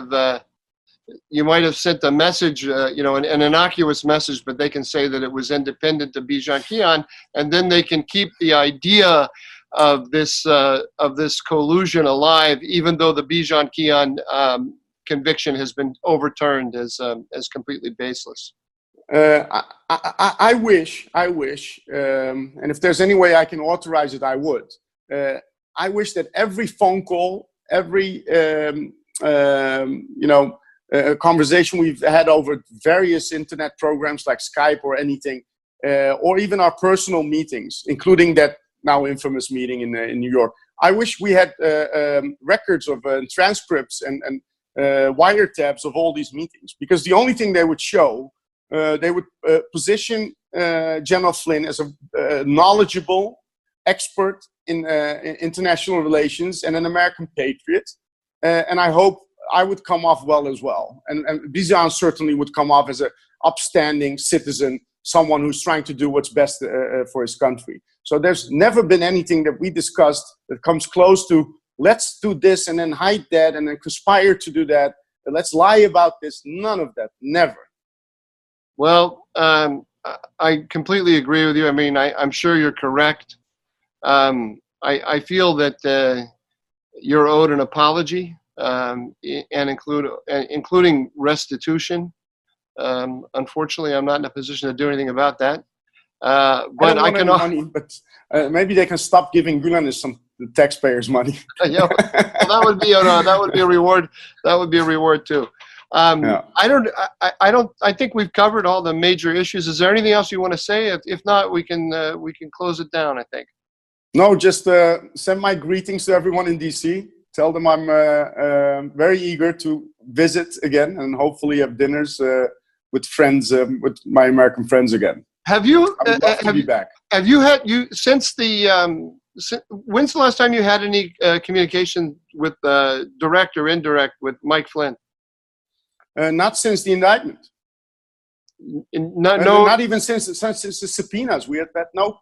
have sent a message, an innocuous message, but they can say that it was independent of Bijan Kian, and then they can keep the idea of this collusion alive, even though the Bijan Kian conviction has been overturned as completely baseless. I wish, and if there's any way I can authorize it, I would. I wish that every phone call, every conversation we've had over various internet programs like Skype or anything, or even our personal meetings, including that now infamous meeting in New York. I wish we had records of transcripts and wiretaps of all these meetings, because the only thing they would show, they would position General Flynn as a knowledgeable expert in international relations and an American patriot, and I hope I would come off well as well. And Bijan certainly would come off as an upstanding citizen, someone who's trying to do what's best for his country. So there's never been anything that we discussed that comes close to let's do this and then hide that and then conspire to do that. Let's lie about this. None of that. Never. Well, I completely agree with you. I mean, I'm sure you're correct. I feel that you're owed an apology. And including restitution. Unfortunately, I'm not in a position to do anything about that. But I can. Money, but maybe they can stop giving Gulen some taxpayers' money. Yeah, well, that would be a reward. That would be a reward too. Yeah. I think we've covered all the major issues. Is there anything else you want to say? If not, we can close it down, I think. No, just send my greetings to everyone in DC. Tell them I'm very eager to visit again and hopefully have dinners with friends, with my American friends again. Have you? I would love to be back. Have you had since the? When's the last time you had any communication with direct or indirect with Mike Flynn? Not since the indictment. Not even since the subpoenas. We had that. No,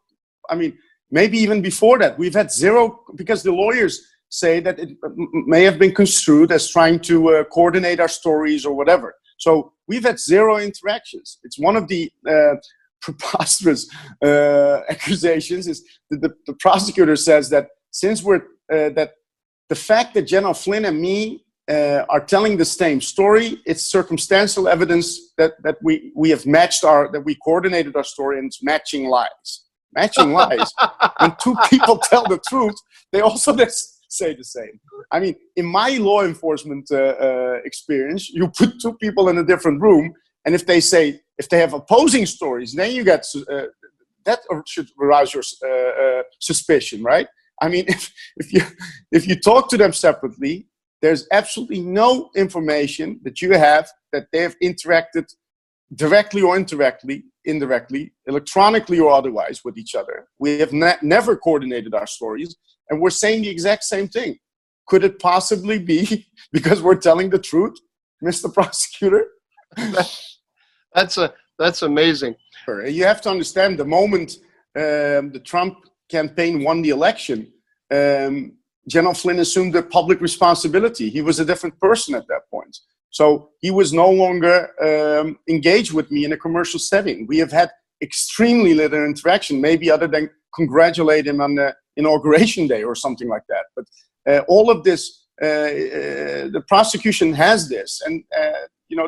I mean maybe even before that. We've had zero, because the lawyers say that it may have been construed as trying to coordinate our stories or whatever. So we've had zero interactions. It's one of the preposterous accusations is that the prosecutor says that since that the fact that General Flynn and me are telling the same story. It's circumstantial evidence that we have matched that we coordinated our story, and it's matching lies. Matching lies. When two people tell the truth, they also say the same. I mean, in my law enforcement experience, you put two people in a different room, and if they have opposing stories, then you get that should arouse your suspicion, right? I mean, if you talk to them separately, there's absolutely no information that you have that they have interacted directly or indirectly, electronically or otherwise with each other. We have never coordinated our stories, and we're saying the exact same thing. Could it possibly be because we're telling the truth, Mr. Prosecutor? That's amazing. You have to understand, the moment the Trump campaign won the election, General Flynn assumed the public responsibility. He was a different person at that point. So he was no longer engaged with me in a commercial setting. We have had extremely little interaction, maybe other than congratulate him on the inauguration day or something like that. But all of this, the prosecution has this. And,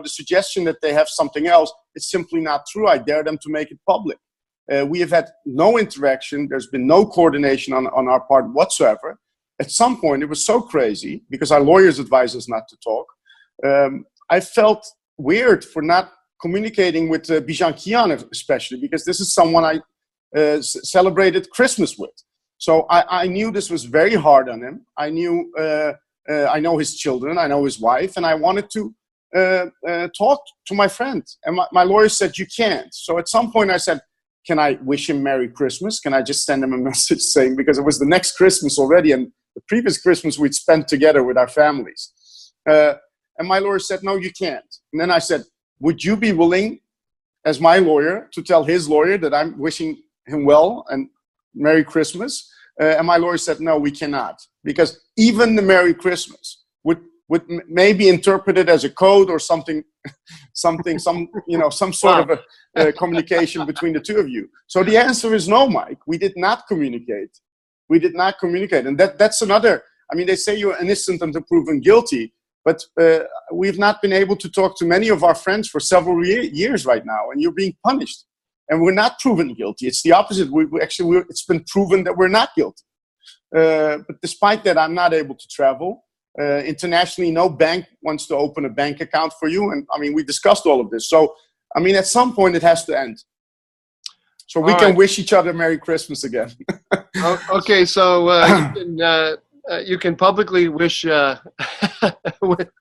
the suggestion that they have something else, it's simply not true. I dare them to make it public. We have had no interaction. There's been no coordination on our part whatsoever. At some point, it was so crazy, because our lawyers advised us not to talk. I felt weird for not communicating with Bijan Kian, especially, because this is someone I celebrated Christmas with. So I knew this was very hard on him. I know his children, I know his wife, and I wanted to talk to my friend. And my lawyer said, you can't. So at some point I said, can I wish him Merry Christmas? Can I just send him a message saying, because it was the next Christmas already, and the previous Christmas we'd spent together with our families. And my lawyer said, no, you can't. And then I said, would you be willing, as my lawyer, to tell his lawyer that I'm wishing him well and Merry Christmas? And my lawyer said, no, we cannot. Because even the Merry Christmas would maybe interpreted as a code or something, some sort of a communication between the two of you. So the answer is no, Mike. We did not communicate. We did not communicate. And that's another, I mean, they say you're innocent until proven guilty, but we've not been able to talk to many of our friends for several years right now, and you're being punished. And we're not proven guilty. It's the opposite. It's been proven that we're not guilty. But despite that, I'm not able to travel. Internationally, no bank wants to open a bank account for you. And I mean, we discussed all of this. So, I mean, at some point it has to end. So we can wish each other Merry Christmas again. Okay, so you can publicly wish. I'm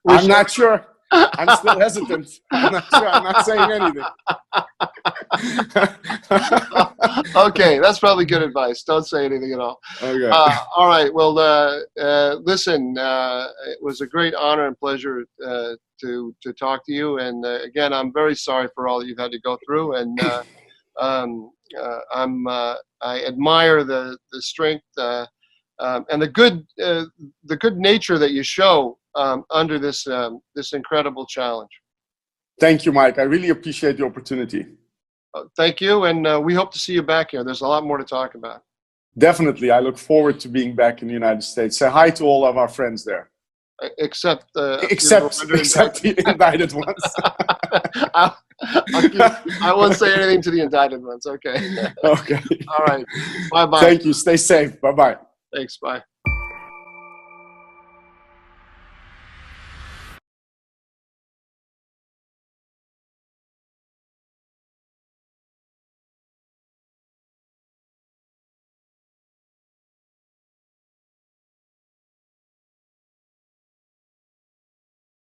not sure. I'm still hesitant. I'm not sure. I'm not saying anything. Okay, that's probably good advice. Don't say anything at all. Okay. All right. Well, listen, it was a great honor and pleasure to talk to you. And again, I'm very sorry for all that you've had to go through. And I admire the strength and the good nature that you show under this incredible challenge. Thank you, Mike. I really appreciate the opportunity. Thank you, and we hope to see you back here. There's a lot more to talk about. Definitely. I look forward to being back in the United States. Say hi to all of our friends there. Except the indicted ones. I won't say anything to the indicted ones. Okay. Okay. All right. Bye-bye. Thank you. Stay safe. Bye-bye. Thanks. Bye.